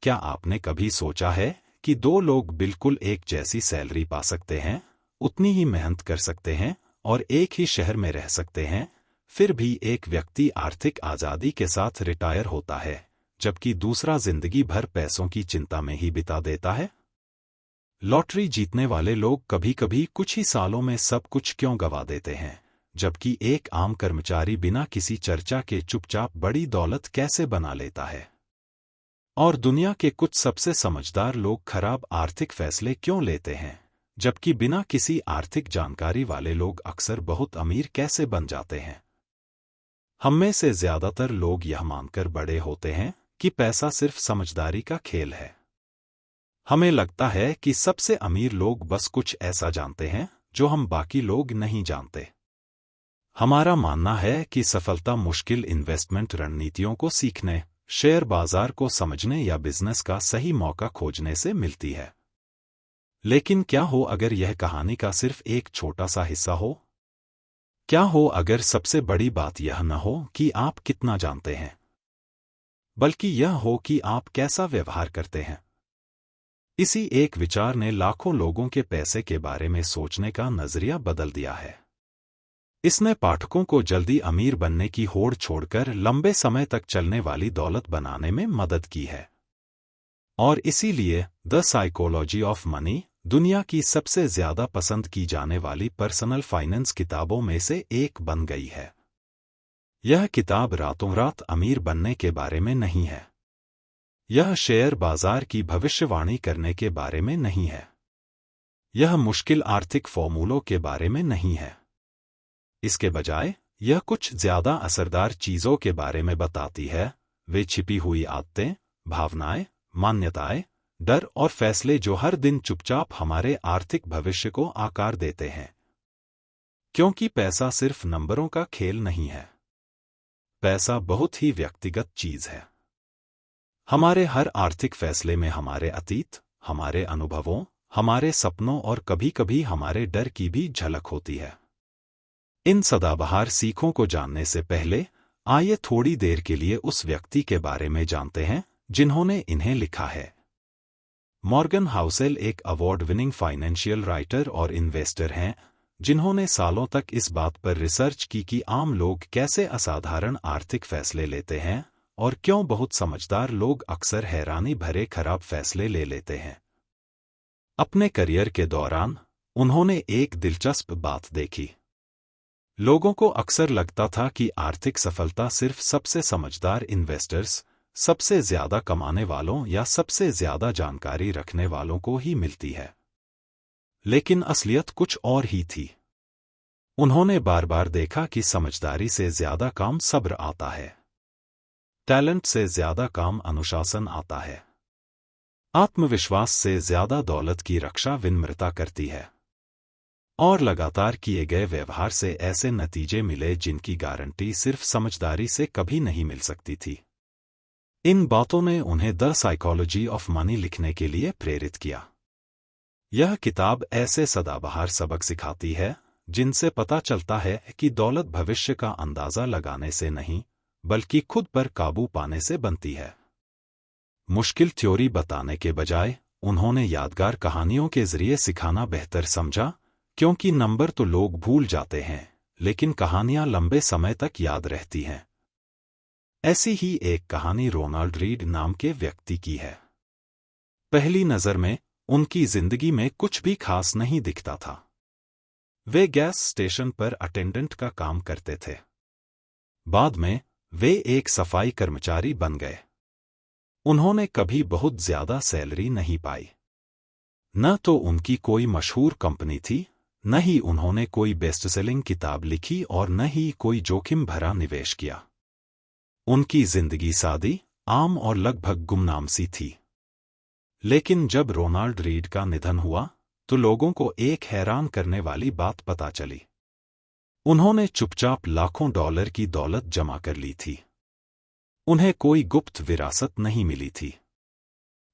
क्या आपने कभी सोचा है कि दो लोग बिल्कुल एक जैसी सैलरी पा सकते हैं, उतनी ही मेहनत कर सकते हैं और एक ही शहर में रह सकते हैं, फिर भी एक व्यक्ति आर्थिक आज़ादी के साथ रिटायर होता है, जबकि दूसरा जिंदगी भर पैसों की चिंता में ही बिता देता है? लॉटरी जीतने वाले लोग कभी कभी कुछ ही सालों में सब कुछ क्यों गवा देते हैं, जबकि एक आम कर्मचारी बिना किसी चर्चा के चुपचाप बड़ी दौलत कैसे बना लेता है? और दुनिया के कुछ सबसे समझदार लोग खराब आर्थिक फैसले क्यों लेते हैं, जबकि बिना किसी आर्थिक जानकारी वाले लोग अक्सर बहुत अमीर कैसे बन जाते हैं? हम में से ज्यादातर लोग यह मानकर बड़े होते हैं कि पैसा सिर्फ समझदारी का खेल है। हमें लगता है कि सबसे अमीर लोग बस कुछ ऐसा जानते हैं जो हम बाकी लोग नहीं जानते। हमारा मानना है कि सफलता मुश्किल इन्वेस्टमेंट रणनीतियों को सीखने, शेयर बाजार को समझने या बिजनेस का सही मौका खोजने से मिलती है। लेकिन क्या हो अगर यह कहानी का सिर्फ एक छोटा सा हिस्सा हो? क्या हो अगर सबसे बड़ी बात यह न हो कि आप कितना जानते हैं, बल्कि यह हो कि आप कैसा व्यवहार करते हैं? इसी एक विचार ने लाखों लोगों के पैसे के बारे में सोचने का नजरिया बदल दिया है। इसने पाठकों को जल्दी अमीर बनने की होड़ छोड़कर लंबे समय तक चलने वाली दौलत बनाने में मदद की है। और इसीलिए द साइकोलॉजी ऑफ मनी दुनिया की सबसे ज्यादा पसंद की जाने वाली पर्सनल फाइनेंस किताबों में से एक बन गई है। यह किताब रातों रात अमीर बनने के बारे में नहीं है। यह शेयर बाजार की भविष्यवाणी करने के बारे में नहीं है। यह मुश्किल आर्थिक फॉर्मूलों के बारे में नहीं है। इसके बजाय यह कुछ ज्यादा असरदार चीजों के बारे में बताती है, वे छिपी हुई आदतें, भावनाएं, मान्यताएं, डर और फैसले जो हर दिन चुपचाप हमारे आर्थिक भविष्य को आकार देते हैं। क्योंकि पैसा सिर्फ नंबरों का खेल नहीं है। पैसा बहुत ही व्यक्तिगत चीज है। हमारे हर आर्थिक फैसले में हमारे अतीत, हमारे अनुभवों, हमारे सपनों और कभी-कभी हमारे डर की भी झलक होती है। इन सदाबहार सीखों को जानने से पहले आइए थोड़ी देर के लिए उस व्यक्ति के बारे में जानते हैं जिन्होंने इन्हें लिखा है। मॉर्गन हाउसेल एक अवार्ड विनिंग फाइनेंशियल राइटर और इन्वेस्टर हैं, जिन्होंने सालों तक इस बात पर रिसर्च की कि आम लोग कैसे असाधारण आर्थिक फैसले लेते हैं और क्यों बहुत समझदार लोग अक्सर हैरानी भरे खराब फैसले ले लेते हैं। अपने करियर के दौरान उन्होंने एक दिलचस्प बात देखी। लोगों को अक्सर लगता था कि आर्थिक सफलता सिर्फ सबसे समझदार इन्वेस्टर्स, सबसे ज्यादा कमाने वालों या सबसे ज्यादा जानकारी रखने वालों को ही मिलती है। लेकिन असलियत कुछ और ही थी। उन्होंने बार बार देखा कि समझदारी से ज्यादा काम सब्र आता है। टैलेंट से ज्यादा काम अनुशासन आता है। आत्मविश्वास से ज्यादा दौलत की रक्षा विनम्रता करती है। और लगातार किए गए व्यवहार से ऐसे नतीजे मिले जिनकी गारंटी सिर्फ समझदारी से कभी नहीं मिल सकती थी। इन बातों ने उन्हें द साइकोलॉजी ऑफ मनी लिखने के लिए प्रेरित किया। यह किताब ऐसे सदाबहार सबक सिखाती है जिनसे पता चलता है कि दौलत भविष्य का अंदाजा लगाने से नहीं, बल्कि खुद पर काबू पाने से बनती है। मुश्किल थ्योरी बताने के बजाय उन्होंने यादगार कहानियों के जरिए सिखाना बेहतर समझा, क्योंकि नंबर तो लोग भूल जाते हैं, लेकिन कहानियां लंबे समय तक याद रहती हैं। ऐसी ही एक कहानी रोनाल्ड रीड नाम के व्यक्ति की है। पहली नजर में उनकी जिंदगी में कुछ भी खास नहीं दिखता था। वे गैस स्टेशन पर अटेंडेंट का काम करते थे। बाद में वे एक सफाई कर्मचारी बन गए। उन्होंने कभी बहुत ज्यादा सैलरी नहीं पाई। न तो उनकी कोई मशहूर कंपनी थी, न ही उन्होंने कोई बेस्ट सेलिंग किताब लिखी और न ही कोई जोखिम भरा निवेश किया। उनकी जिंदगी सादी, आम और लगभग गुमनाम सी थी। लेकिन जब रोनाल्ड रीड का निधन हुआ, तो लोगों को एक हैरान करने वाली बात पता चली। उन्होंने चुपचाप लाखों डॉलर की दौलत जमा कर ली थी। उन्हें कोई गुप्त विरासत नहीं मिली थी।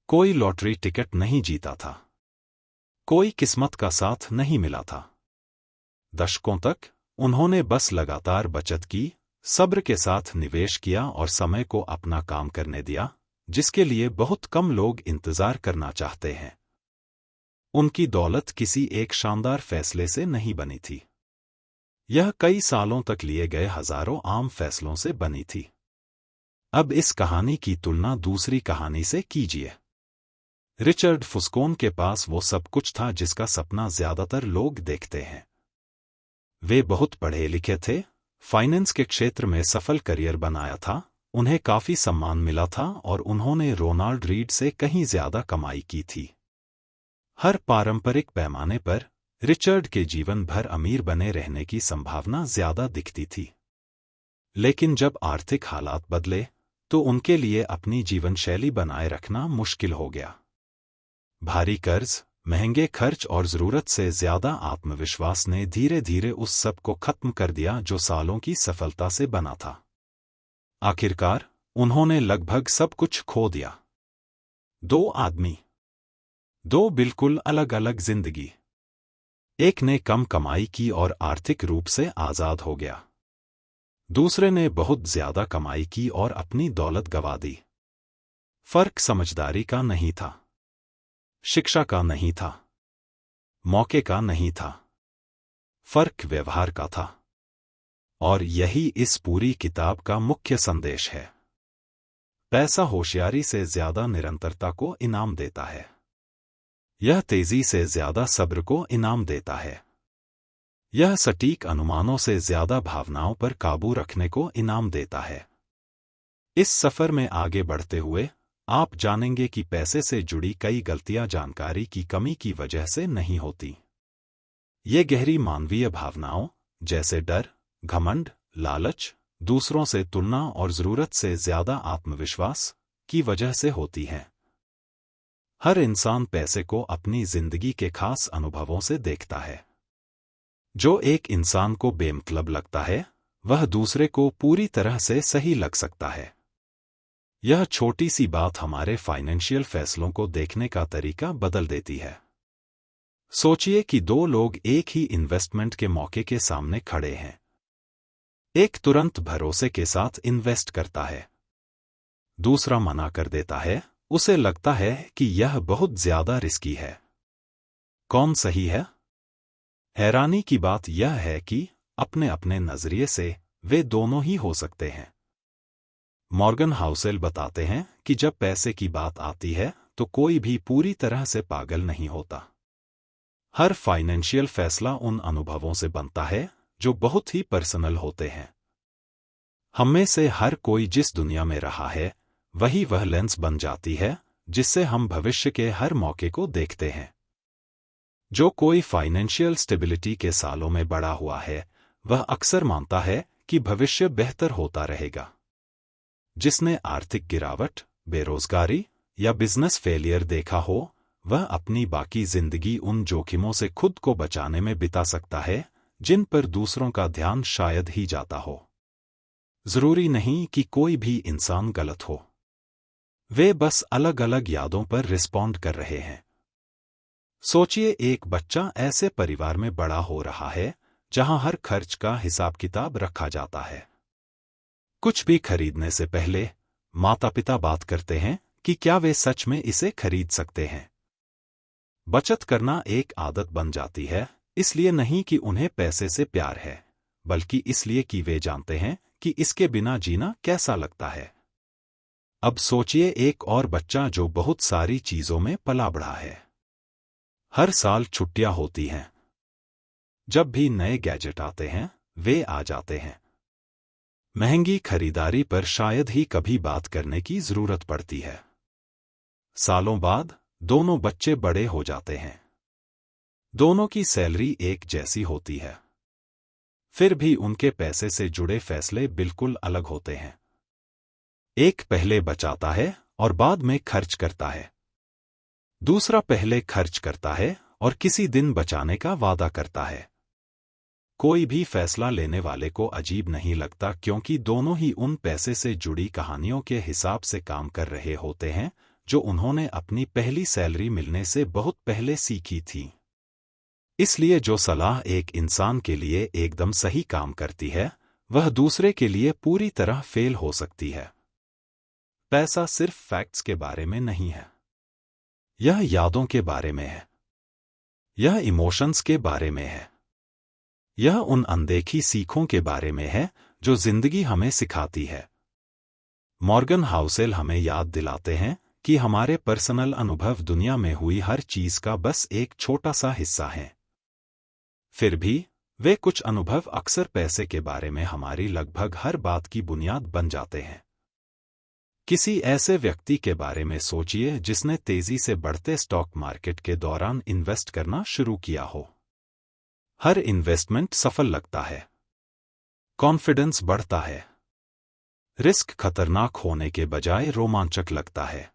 कोई लॉटरी टिकट नहीं जीता था। कोई किस्मत का साथ नहीं मिला था। दशकों तक उन्होंने बस लगातार बचत की, सब्र के साथ निवेश किया और समय को अपना काम करने दिया, जिसके लिए बहुत कम लोग इंतजार करना चाहते हैं। उनकी दौलत किसी एक शानदार फैसले से नहीं बनी थी। यह कई सालों तक लिए गए हजारों आम फैसलों से बनी थी। अब इस कहानी की तुलना दूसरी कहानी से कीजिए। रिचर्ड फुस्कोन के पास वो सब कुछ था जिसका सपना ज्यादातर लोग देखते हैं। वे बहुत पढ़े लिखे थे, फाइनेंस के क्षेत्र में सफल करियर बनाया था, उन्हें काफी सम्मान मिला था और उन्होंने रोनाल्ड रीड से कहीं ज्यादा कमाई की थी। हर पारंपरिक पैमाने पर रिचर्ड के जीवन भर अमीर बने रहने की संभावना ज्यादा दिखती थी। लेकिन जब आर्थिक हालात बदले तो उनके लिए अपनी जीवनशैली बनाए रखना मुश्किल हो गया। भारी कर्ज, महंगे खर्च और जरूरत से ज्यादा आत्मविश्वास ने धीरे धीरे उस सब को खत्म कर दिया जो सालों की सफलता से बना था। आखिरकार उन्होंने लगभग सब कुछ खो दिया। दो आदमी, दो बिल्कुल अलग अलग जिंदगी। एक ने कम कमाई की और आर्थिक रूप से आजाद हो गया। दूसरे ने बहुत ज्यादा कमाई की और अपनी दौलत गंवा दी। फर्क समझदारी का नहीं था, शिक्षा का नहीं था, मौके का नहीं था, फर्क व्यवहार का था। और यही इस पूरी किताब का मुख्य संदेश है। पैसा होशियारी से ज्यादा निरंतरता को इनाम देता है। यह तेजी से ज्यादा सब्र को इनाम देता है। यह सटीक अनुमानों से ज्यादा भावनाओं पर काबू रखने को इनाम देता है। इस सफर में आगे बढ़ते हुए आप जानेंगे कि पैसे से जुड़ी कई गलतियां जानकारी की कमी की वजह से नहीं होती। ये गहरी मानवीय भावनाओं जैसे डर, घमंड, लालच, दूसरों से तुलना और जरूरत से ज्यादा आत्मविश्वास की वजह से होती हैं। हर इंसान पैसे को अपनी जिंदगी के खास अनुभवों से देखता है। जो एक इंसान को बेमतलब लगता है वह दूसरे को पूरी तरह से सही लग सकता है। यह छोटी सी बात हमारे फाइनेंशियल फैसलों को देखने का तरीका बदल देती है। सोचिए कि दो लोग एक ही इन्वेस्टमेंट के मौके के सामने खड़े हैं। एक तुरंत भरोसे के साथ इन्वेस्ट करता है, दूसरा मना कर देता है, उसे लगता है कि यह बहुत ज्यादा रिस्की है। कौन सही है? हैरानी की बात यह है कि अपने अपने नजरिए से वे दोनों ही हो सकते हैं। मॉर्गन हाउसेल बताते हैं कि जब पैसे की बात आती है तो कोई भी पूरी तरह से पागल नहीं होता। हर फाइनेंशियल फैसला उन अनुभवों से बनता है जो बहुत ही पर्सनल होते हैं। हम में से हर कोई जिस दुनिया में रहा है वही वह लेंस बन जाती है जिससे हम भविष्य के हर मौके को देखते हैं। जो कोई फाइनेंशियल स्टेबिलिटी के सालों में बड़ा हुआ है वह अक्सर मानता है कि भविष्य बेहतर होता रहेगा। जिसने आर्थिक गिरावट, बेरोजगारी या बिजनेस फेलियर देखा हो वह अपनी बाकी जिंदगी उन जोखिमों से खुद को बचाने में बिता सकता है जिन पर दूसरों का ध्यान शायद ही जाता हो। जरूरी नहीं कि कोई भी इंसान गलत हो, वे बस अलग अलग यादों पर रिस्पॉन्ड कर रहे हैं। सोचिए एक बच्चा ऐसे परिवार में बड़ा हो रहा है जहां हर खर्च का हिसाब किताब रखा जाता है। कुछ भी खरीदने से पहले माता पिता बात करते हैं कि क्या वे सच में इसे खरीद सकते हैं। बचत करना एक आदत बन जाती है, इसलिए नहीं कि उन्हें पैसे से प्यार है, बल्कि इसलिए कि वे जानते हैं कि इसके बिना जीना कैसा लगता है। अब सोचिए एक और बच्चा जो बहुत सारी चीजों में पला बढ़ा है। हर साल छुट्टियां होती हैं। जब भी नए गैजेट आते हैं वे आ जाते हैं। महंगी खरीदारी पर शायद ही कभी बात करने की जरूरत पड़ती है। सालों बाद दोनों बच्चे बड़े हो जाते हैं। दोनों की सैलरी एक जैसी होती है, फिर भी उनके पैसे से जुड़े फैसले बिल्कुल अलग होते हैं। एक पहले बचाता है और बाद में खर्च करता है। दूसरा पहले खर्च करता है और किसी दिन बचाने का वादा करता है। कोई भी फैसला लेने वाले को अजीब नहीं लगता क्योंकि दोनों ही उन पैसे से जुड़ी कहानियों के हिसाब से काम कर रहे होते हैं जो उन्होंने अपनी पहली सैलरी मिलने से बहुत पहले सीखी थी। इसलिए जो सलाह एक इंसान के लिए एकदम सही काम करती है वह दूसरे के लिए पूरी तरह फेल हो सकती है। पैसा सिर्फ फैक्ट्स के बारे में नहीं है। यह यादों के बारे में है। यह इमोशंस के बारे में है। यह उन अनदेखी सीखों के बारे में है जो जिंदगी हमें सिखाती है। मॉर्गन हाउसेल हमें याद दिलाते हैं कि हमारे पर्सनल अनुभव दुनिया में हुई हर चीज का बस एक छोटा सा हिस्सा हैं। फिर भी वे कुछ अनुभव अक्सर पैसे के बारे में हमारी लगभग हर बात की बुनियाद बन जाते हैं। किसी ऐसे व्यक्ति के बारे में सोचिए जिसने तेजी से बढ़ते स्टॉक मार्केट के दौरान इन्वेस्ट करना शुरू किया हो। हर इन्वेस्टमेंट सफल लगता है। कॉन्फिडेंस बढ़ता है। रिस्क खतरनाक होने के बजाय रोमांचक लगता है।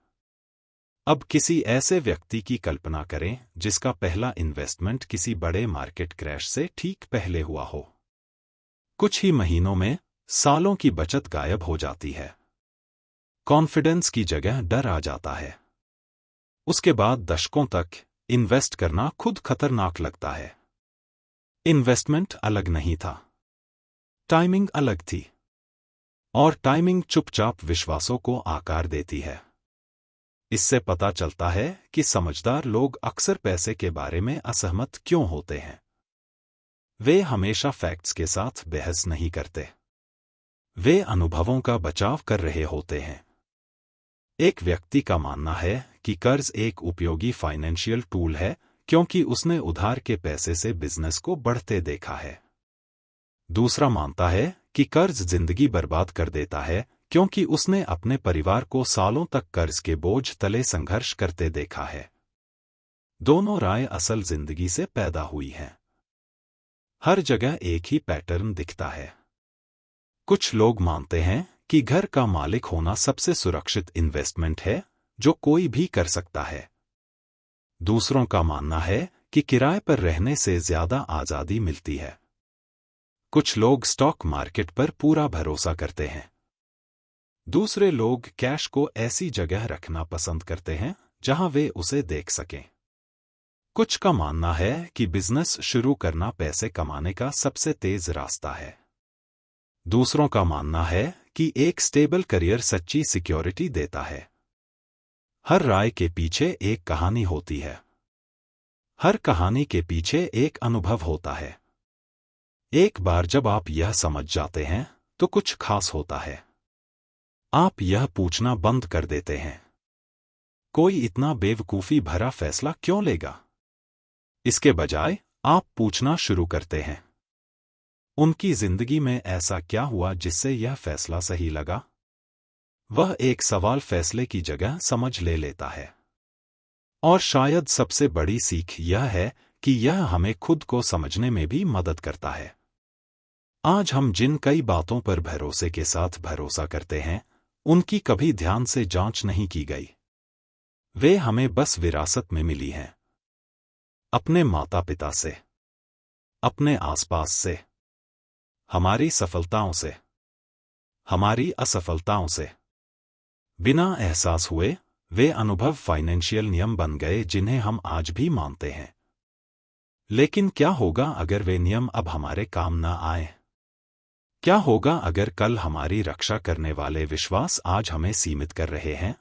अब किसी ऐसे व्यक्ति की कल्पना करें जिसका पहला इन्वेस्टमेंट किसी बड़े मार्केट क्रैश से ठीक पहले हुआ हो। कुछ ही महीनों में सालों की बचत गायब हो जाती है। कॉन्फिडेंस की जगह डर आ जाता है। उसके बाद दशकों तक इन्वेस्ट करना खुद खतरनाक लगता है। इन्वेस्टमेंट अलग नहीं था, टाइमिंग अलग थी। और टाइमिंग चुपचाप विश्वासों को आकार देती है। इससे पता चलता है कि समझदार लोग अक्सर पैसे के बारे में असहमत क्यों होते हैं। वे हमेशा फैक्ट्स के साथ बहस नहीं करते। वे अनुभवों का बचाव कर रहे होते हैं। एक व्यक्ति का मानना है कि कर्ज एक उपयोगी फाइनेंशियल टूल है क्योंकि उसने उधार के पैसे से बिजनेस को बढ़ते देखा है। दूसरा मानता है कि कर्ज जिंदगी बर्बाद कर देता है क्योंकि उसने अपने परिवार को सालों तक कर्ज के बोझ तले संघर्ष करते देखा है। दोनों राय असल जिंदगी से पैदा हुई हैं। हर जगह एक ही पैटर्न दिखता है। कुछ लोग मानते हैं कि घर का मालिक होना सबसे सुरक्षित इन्वेस्टमेंट है जो कोई भी कर सकता है। दूसरों का मानना है कि किराए पर रहने से ज्यादा आजादी मिलती है। कुछ लोग स्टॉक मार्केट पर पूरा भरोसा करते हैं। दूसरे लोग कैश को ऐसी जगह रखना पसंद करते हैं जहां वे उसे देख सकें। कुछ का मानना है कि बिजनेस शुरू करना पैसे कमाने का सबसे तेज रास्ता है। दूसरों का मानना है कि एक स्टेबल करियर सच्ची सिक्योरिटी देता है। हर राय के पीछे एक कहानी होती है। हर कहानी के पीछे एक अनुभव होता है। एक बार जब आप यह समझ जाते हैं तो कुछ खास होता है। आप यह पूछना बंद कर देते हैं, कोई इतना बेवकूफी भरा फैसला क्यों लेगा? इसके बजाय आप पूछना शुरू करते हैं, उनकी जिंदगी में ऐसा क्या हुआ जिससे यह फैसला सही लगा? वह एक सवाल फैसले की जगह समझ ले लेता है। और शायद सबसे बड़ी सीख यह है कि यह हमें खुद को समझने में भी मदद करता है। आज हम जिन कई बातों पर भरोसे के साथ भरोसा करते हैं, उनकी कभी ध्यान से जांच नहीं की गई। वे हमें बस विरासत में मिली हैं। अपने माता पिता से, अपने आसपास से, हमारी सफलताओं से, हमारी असफलताओं से। बिना एहसास हुए वे अनुभव फाइनेंशियल नियम बन गए जिन्हें हम आज भी मानते हैं। लेकिन क्या होगा अगर वे नियम अब हमारे काम न आए? क्या होगा अगर कल हमारी रक्षा करने वाले विश्वास आज हमें सीमित कर रहे हैं?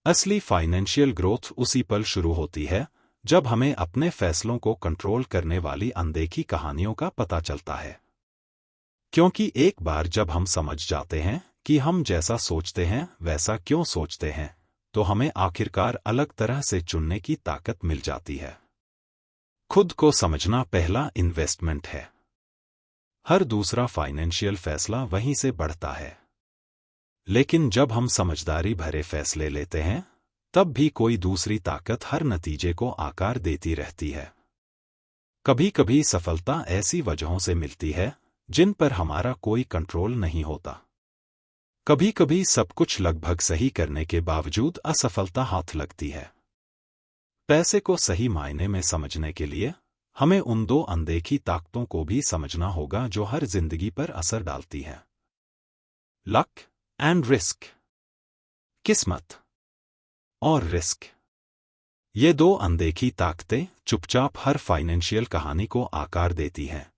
असली फाइनेंशियल ग्रोथ उसी पल शुरू होती है जब हमें अपने फैसलों को कंट्रोल करने वाली अनदेखी कहानियों का पता चलता है। क्योंकि एक बार जब हम समझ जाते हैं कि हम जैसा सोचते हैं वैसा क्यों सोचते हैं, तो हमें आखिरकार अलग तरह से चुनने की ताकत मिल जाती है। खुद को समझना पहला इन्वेस्टमेंट है। हर दूसरा फाइनेंशियल फैसला वहीं से बढ़ता है। लेकिन जब हम समझदारी भरे फैसले लेते हैं, तब भी कोई दूसरी ताकत हर नतीजे को आकार देती रहती है। कभी कभी सफलता ऐसी वजहों से मिलती है जिन पर हमारा कोई कंट्रोल नहीं होता। कभी कभी सब कुछ लगभग सही करने के बावजूद असफलता हाथ लगती है। पैसे को सही मायने में समझने के लिए हमें उन दो अनदेखी ताकतों को भी समझना होगा जो हर जिंदगी पर असर डालती हैं। Luck and risk. किस्मत और रिस्क। ये दो अनदेखी ताकतें चुपचाप हर फाइनेंशियल कहानी को आकार देती हैं।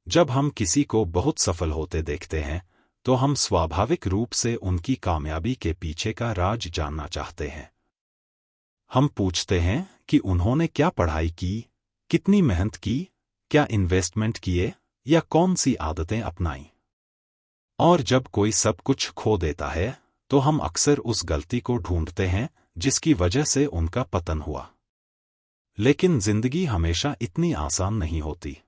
जब हम किसी को बहुत सफल होते देखते हैं, तो हम स्वाभाविक रूप से उनकी कामयाबी के पीछे का राज जानना चाहते हैं। हम पूछते हैं कि उन्होंने क्या पढ़ाई की, कितनी मेहनत की, क्या इन्वेस्टमेंट किए या कौन सी आदतें अपनाई। और जब कोई सब कुछ खो देता है तो हम अक्सर उस गलती को ढूंढते हैं जिसकी वजह से उनका पतन हुआ। लेकिन जिंदगी हमेशा इतनी आसान नहीं होती।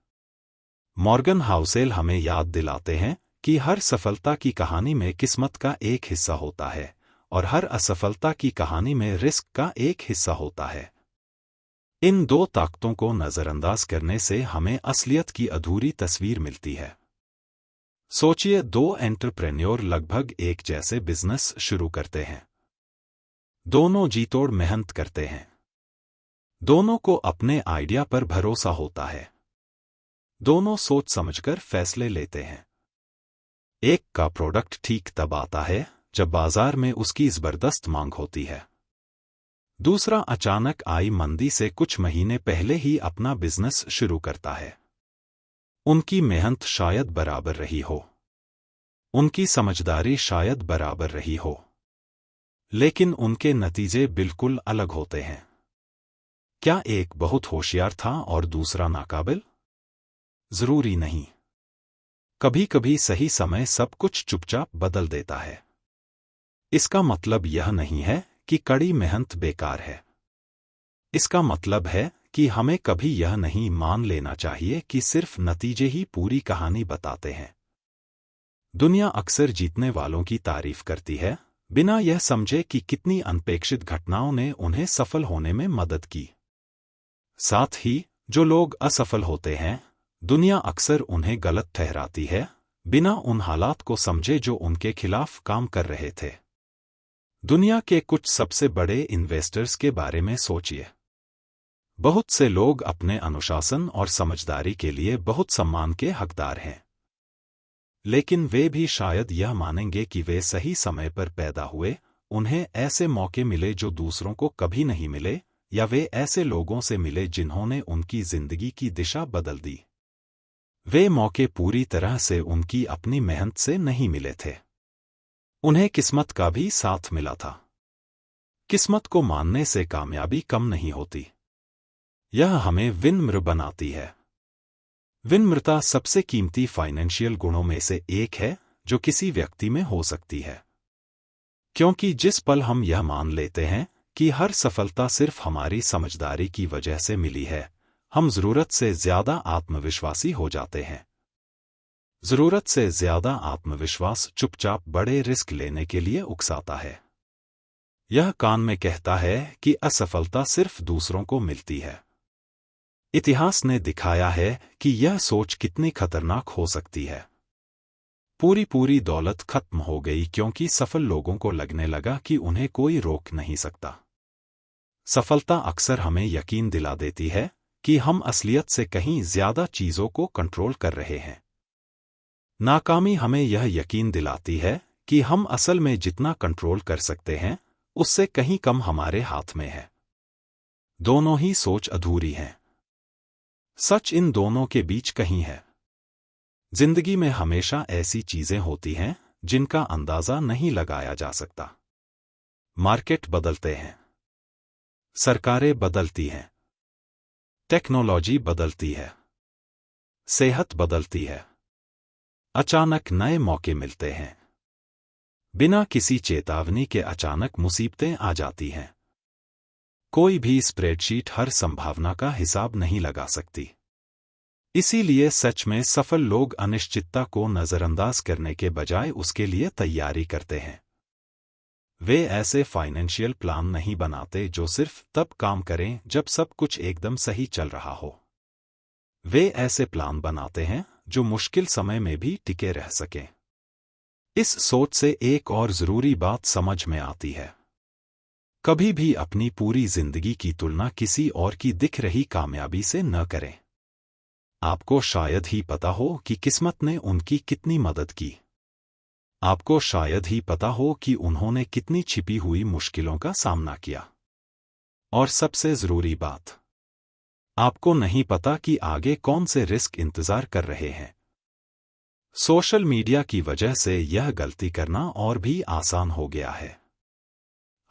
मॉर्गन हाउसेल हमें याद दिलाते हैं कि हर सफलता की कहानी में किस्मत का एक हिस्सा होता है और हर असफलता की कहानी में रिस्क का एक हिस्सा होता है। इन दो ताकतों को नजरअंदाज करने से हमें असलियत की अधूरी तस्वीर मिलती है। सोचिए, दो एंटरप्रेन्योर लगभग एक जैसे बिजनेस शुरू करते हैं। दोनों जी तोड़ मेहनत करते हैं। दोनों को अपने आइडिया पर भरोसा होता है। दोनों सोच समझकर फैसले लेते हैं। एक का प्रोडक्ट ठीक तब आता है जब बाजार में उसकी जबरदस्त मांग होती है। दूसरा अचानक आई मंदी से कुछ महीने पहले ही अपना बिजनेस शुरू करता है। उनकी मेहनत शायद बराबर रही हो, उनकी समझदारी शायद बराबर रही हो, लेकिन उनके नतीजे बिल्कुल अलग होते हैं। क्या एक बहुत होशियार था और दूसरा नाकाबिल? जरूरी नहीं। कभी कभी सही समय सब कुछ चुपचाप बदल देता है। इसका मतलब यह नहीं है कि कड़ी मेहनत बेकार है। इसका मतलब है कि हमें कभी यह नहीं मान लेना चाहिए कि सिर्फ नतीजे ही पूरी कहानी बताते हैं। दुनिया अक्सर जीतने वालों की तारीफ करती है, बिना यह समझे कि कितनी अनपेक्षित घटनाओं ने उन्हें सफल होने में मदद की। साथ ही जो लोग असफल होते हैं, दुनिया अक्सर उन्हें गलत ठहराती है, बिना उन हालात को समझे जो उनके खिलाफ काम कर रहे थे। दुनिया के कुछ सबसे बड़े इन्वेस्टर्स के बारे में सोचिए। बहुत से लोग अपने अनुशासन और समझदारी के लिए बहुत सम्मान के हकदार हैं। लेकिन वे भी शायद यह मानेंगे कि वे सही समय पर पैदा हुए, उन्हें ऐसे मौके मिले जो दूसरों को कभी नहीं मिले, या वे ऐसे लोगों से मिले जिन्होंने उनकी जिंदगी की दिशा बदल दी। वे मौके पूरी तरह से उनकी अपनी मेहनत से नहीं मिले थे। उन्हें किस्मत का भी साथ मिला था। किस्मत को मानने से कामयाबी कम नहीं होती, यह हमें विनम्र बनाती है। विनम्रता सबसे कीमती फाइनेंशियल गुणों में से एक है जो किसी व्यक्ति में हो सकती है, क्योंकि जिस पल हम यह मान लेते हैं कि हर सफलता सिर्फ हमारी समझदारी की वजह से मिली है, हम जरूरत से ज्यादा आत्मविश्वासी हो जाते हैं। जरूरत से ज्यादा आत्मविश्वास चुपचाप बड़े रिस्क लेने के लिए उकसाता है। यह कान में कहता है कि असफलता सिर्फ दूसरों को मिलती है। इतिहास ने दिखाया है कि यह सोच कितनी खतरनाक हो सकती है। पूरी दौलत खत्म हो गई क्योंकि सफल लोगों को लगने लगा कि उन्हें कोई रोक नहीं सकता। सफलता अक्सर हमें यकीन दिला देती है कि हम असलियत से कहीं ज्यादा चीजों को कंट्रोल कर रहे हैं। नाकामी हमें यह यकीन दिलाती है कि हम असल में जितना कंट्रोल कर सकते हैं उससे कहीं कम हमारे हाथ में है। दोनों ही सोच अधूरी हैं। सच इन दोनों के बीच कहीं है। जिंदगी में हमेशा ऐसी चीजें होती हैं जिनका अंदाजा नहीं लगाया जा सकता। मार्केट बदलते हैं, सरकारें बदलती हैं, टेक्नोलॉजी बदलती है, सेहत बदलती है, अचानक नए मौके मिलते हैं। बिना किसी चेतावनी के अचानक मुसीबतें आ जाती हैं। कोई भी स्प्रेडशीट हर संभावना का हिसाब नहीं लगा सकती। इसीलिए सच में सफल लोग अनिश्चितता को नजरअंदाज करने के बजाय उसके लिए तैयारी करते हैं। वे ऐसे फाइनेंशियल प्लान नहीं बनाते जो सिर्फ तब काम करें जब सब कुछ एकदम सही चल रहा हो। वे ऐसे प्लान बनाते हैं जो मुश्किल समय में भी टिके रह सकें। इस सोच से एक और जरूरी बात समझ में आती है। कभी भी अपनी पूरी जिंदगी की तुलना किसी और की दिख रही कामयाबी से न करें। आपको शायद ही पता हो कि किस्मत ने उनकी कितनी मदद की। आपको शायद ही पता हो कि उन्होंने कितनी छिपी हुई मुश्किलों का सामना किया। और सबसे जरूरी बात, आपको नहीं पता कि आगे कौन से रिस्क इंतजार कर रहे हैं। सोशल मीडिया की वजह से यह गलती करना और भी आसान हो गया है।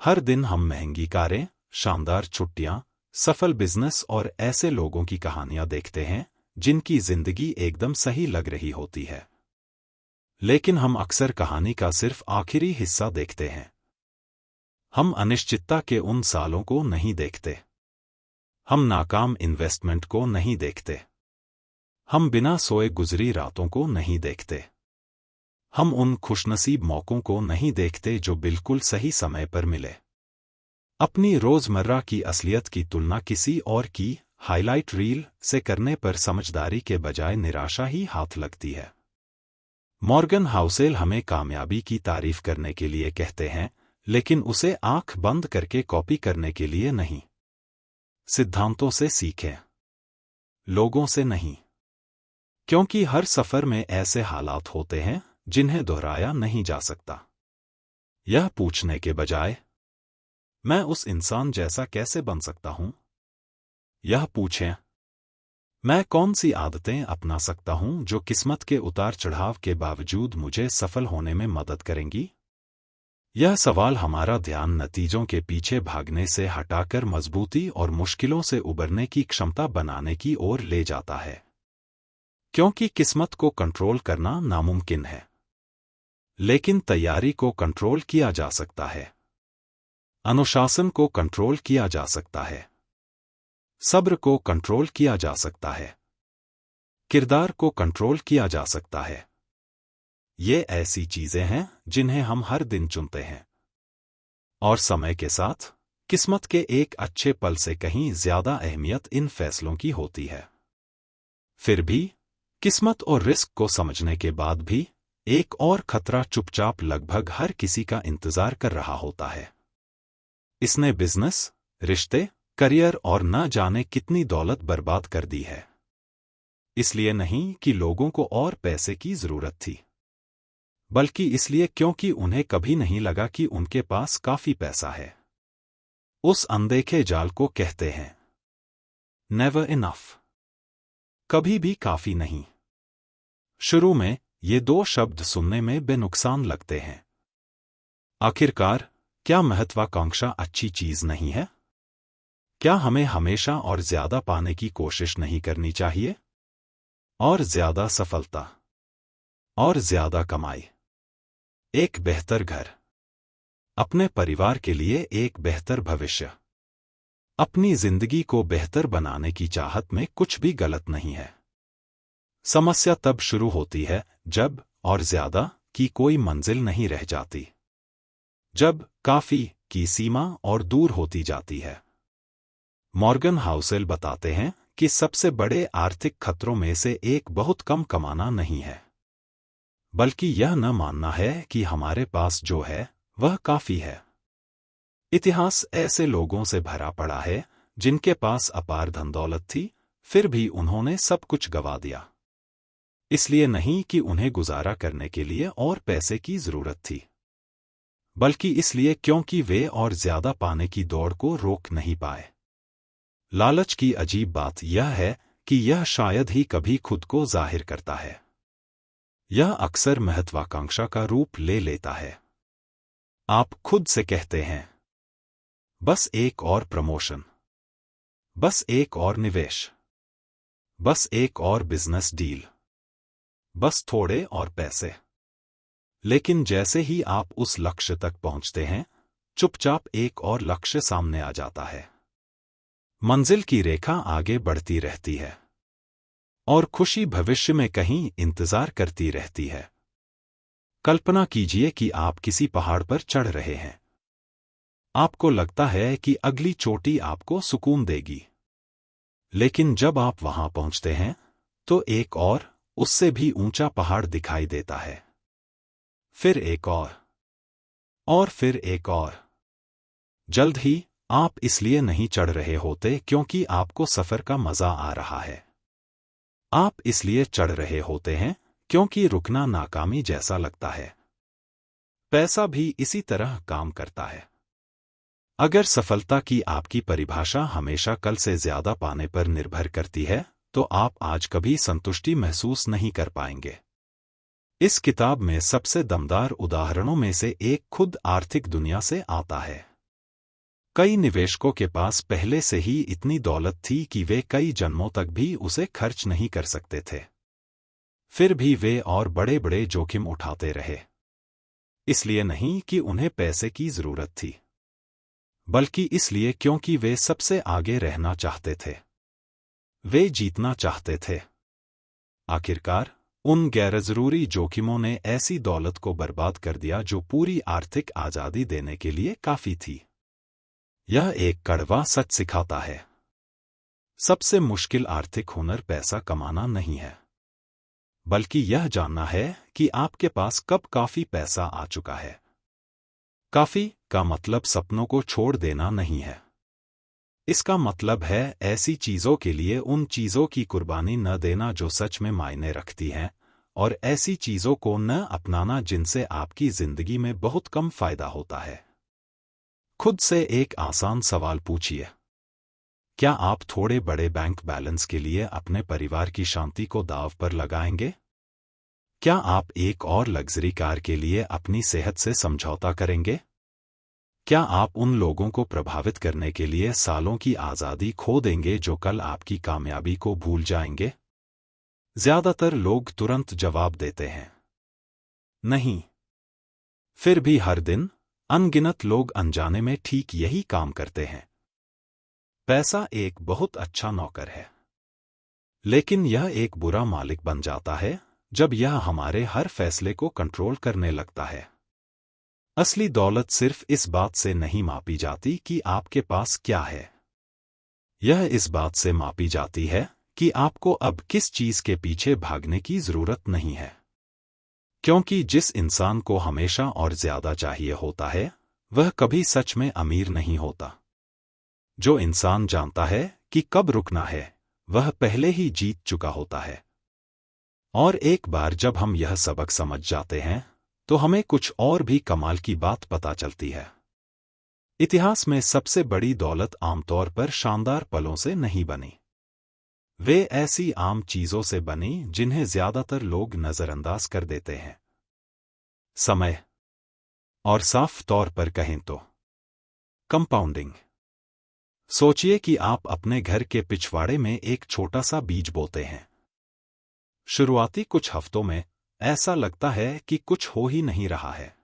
हर दिन हम महंगी कारें, शानदार छुट्टियां, सफल बिजनेस और ऐसे लोगों की कहानियां देखते हैं जिनकी जिंदगी एकदम सही लग रही होती है। लेकिन हम अक्सर कहानी का सिर्फ आखिरी हिस्सा देखते हैं। हम अनिश्चितता के उन सालों को नहीं देखते। हम नाकाम इन्वेस्टमेंट को नहीं देखते। हम बिना सोए गुजरी रातों को नहीं देखते। हम उन खुशनसीब मौकों को नहीं देखते जो बिल्कुल सही समय पर मिले। अपनी रोजमर्रा की असलियत की तुलना किसी और की हाइलाइट रील से करने पर समझदारी के बजाय निराशा ही हाथ लगती है। मॉर्गन हाउसेल हमें कामयाबी की तारीफ करने के लिए कहते हैं, लेकिन उसे आंख बंद करके कॉपी करने के लिए नहीं। सिद्धांतों से सीखें, लोगों से नहीं। क्योंकि हर सफर में ऐसे हालात होते हैं जिन्हें दोहराया नहीं जा सकता। यह पूछने के बजाय मैं उस इंसान जैसा कैसे बन सकता हूं, यह पूछें मैं कौन सी आदतें अपना सकता हूं जो किस्मत के उतार चढ़ाव के बावजूद मुझे सफल होने में मदद करेंगी। यह सवाल हमारा ध्यान नतीजों के पीछे भागने से हटाकर मजबूती और मुश्किलों से उबरने की क्षमता बनाने की ओर ले जाता है। क्योंकि किस्मत को कंट्रोल करना नामुमकिन है, लेकिन तैयारी को कंट्रोल किया जा सकता है। अनुशासन को कंट्रोल किया जा सकता है। सब्र को कंट्रोल किया जा सकता है। किरदार को कंट्रोल किया जा सकता है। ये ऐसी चीजें हैं जिन्हें हम हर दिन चुनते हैं, और समय के साथ किस्मत के एक अच्छे पल से कहीं ज्यादा अहमियत इन फैसलों की होती है। फिर भी किस्मत और रिस्क को समझने के बाद भी एक और खतरा चुपचाप लगभग हर किसी का इंतजार कर रहा होता है। इसने बिजनेस, रिश्ते, करियर और न जाने कितनी दौलत बर्बाद कर दी है। इसलिए नहीं कि लोगों को और पैसे की जरूरत थी, बल्कि इसलिए क्योंकि उन्हें कभी नहीं लगा कि उनके पास काफी पैसा है। उस अनदेखे जाल को कहते हैं नेवर इनफ, कभी भी काफी नहीं। शुरू में ये दो शब्द सुनने में बेनुकसान लगते हैं। आखिरकार क्या महत्वाकांक्षा अच्छी चीज नहीं है? क्या हमें हमेशा और ज्यादा पाने की कोशिश नहीं करनी चाहिए? और ज्यादा सफलता, और ज्यादा कमाई, एक बेहतर घर, अपने परिवार के लिए एक बेहतर भविष्य, अपनी जिंदगी को बेहतर बनाने की चाहत में कुछ भी गलत नहीं है। समस्या तब शुरू होती है जब और ज्यादा की कोई मंजिल नहीं रह जाती, जब काफी की सीमा और दूर होती जाती है। मॉर्गन हाउसेल बताते हैं कि सबसे बड़े आर्थिक खतरों में से एक बहुत कम कमाना नहीं है, बल्कि यह न मानना है कि हमारे पास जो है वह काफी है। इतिहास ऐसे लोगों से भरा पड़ा है जिनके पास अपार धन दौलत थी, फिर भी उन्होंने सब कुछ गंवा दिया। इसलिए नहीं कि उन्हें गुजारा करने के लिए और पैसे की जरूरत थी, बल्कि इसलिए क्योंकि वे और ज्यादा पाने की दौड़ को रोक नहीं पाए। लालच की अजीब बात यह है कि यह शायद ही कभी खुद को जाहिर करता है। यह अक्सर महत्वाकांक्षा का रूप ले लेता है। आप खुद से कहते हैं बस एक और प्रमोशन, बस एक और निवेश, बस एक और बिजनेस डील, बस थोड़े और पैसे। लेकिन जैसे ही आप उस लक्ष्य तक पहुंचते हैं, चुपचाप एक और लक्ष्य सामने आ जाता है। मंजिल की रेखा आगे बढ़ती रहती है, और खुशी भविष्य में कहीं इंतजार करती रहती है। कल्पना कीजिए कि आप किसी पहाड़ पर चढ़ रहे हैं। आपको लगता है कि अगली चोटी आपको सुकून देगी। लेकिन जब आप वहां पहुंचते हैं, तो एक और उससे भी ऊंचा पहाड़ दिखाई देता है। फिर एक और फिर एक और। जल्द ही आप इसलिए नहीं चढ़ रहे होते क्योंकि आपको सफर का मजा आ रहा है। आप इसलिए चढ़ रहे होते हैं क्योंकि रुकना नाकामी जैसा लगता है। पैसा भी इसी तरह काम करता है। अगर सफलता की आपकी परिभाषा हमेशा कल से ज्यादा पाने पर निर्भर करती है, तो आप आज कभी संतुष्टि महसूस नहीं कर पाएंगे। इस किताब में सबसे दमदार उदाहरणों में से एक खुद आर्थिक दुनिया से आता है। कई निवेशकों के पास पहले से ही इतनी दौलत थी कि वे कई जन्मों तक भी उसे खर्च नहीं कर सकते थे। फिर भी वे और बड़े बड़े जोखिम उठाते रहे। इसलिए नहीं कि उन्हें पैसे की जरूरत थी, बल्कि इसलिए क्योंकि वे सबसे आगे रहना चाहते थे। वे जीतना चाहते थे। आखिरकार उन गैरजरूरी जोखिमों ने ऐसी दौलत को बर्बाद कर दिया जो पूरी आर्थिक आजादी देने के लिए काफी थी। यह एक कड़वा सच सिखाता है। सबसे मुश्किल आर्थिक हुनर पैसा कमाना नहीं है, बल्कि यह जानना है कि आपके पास कब काफी पैसा आ चुका है। काफी का मतलब सपनों को छोड़ देना नहीं है। इसका मतलब है ऐसी चीजों के लिए उन चीजों की कुर्बानी न देना जो सच में मायने रखती हैं, और ऐसी चीजों को न अपनाना जिनसे आपकी जिंदगी में बहुत कम फायदा होता है। खुद से एक आसान सवाल पूछिए। क्या आप थोड़े बड़े बैंक बैलेंस के लिए अपने परिवार की शांति को दांव पर लगाएंगे? क्या आप एक और लग्जरी कार के लिए अपनी सेहत से समझौता करेंगे? क्या आप उन लोगों को प्रभावित करने के लिए सालों की आजादी खो देंगे जो कल आपकी कामयाबी को भूल जाएंगे? ज्यादातर लोग तुरंत जवाब देते हैं, नहीं। फिर भी हर दिन अनगिनत लोग अनजाने में ठीक यही काम करते हैं। पैसा एक बहुत अच्छा नौकर है, लेकिन यह एक बुरा मालिक बन जाता है जब यह हमारे हर फैसले को कंट्रोल करने लगता है। असली दौलत सिर्फ इस बात से नहीं मापी जाती कि आपके पास क्या है। यह इस बात से मापी जाती है कि आपको अब किस चीज के पीछे भागने की जरूरत नहीं है। क्योंकि जिस इंसान को हमेशा और ज्यादा चाहिए होता है, वह कभी सच में अमीर नहीं होता। जो इंसान जानता है कि कब रुकना है, वह पहले ही जीत चुका होता है। और एक बार जब हम यह सबक समझ जाते हैं, तो हमें कुछ और भी कमाल की बात पता चलती है। इतिहास में सबसे बड़ी दौलत आमतौर पर शानदार पलों से नहीं बनी। वे ऐसी आम चीजों से बनी जिन्हें ज्यादातर लोग नजरअंदाज कर देते हैं। समय, और साफ तौर पर कहें तो कंपाउंडिंग। सोचिए कि आप अपने घर के पिछवाड़े में एक छोटा सा बीज बोते हैं। शुरुआती कुछ हफ्तों में ऐसा लगता है कि कुछ हो ही नहीं रहा है।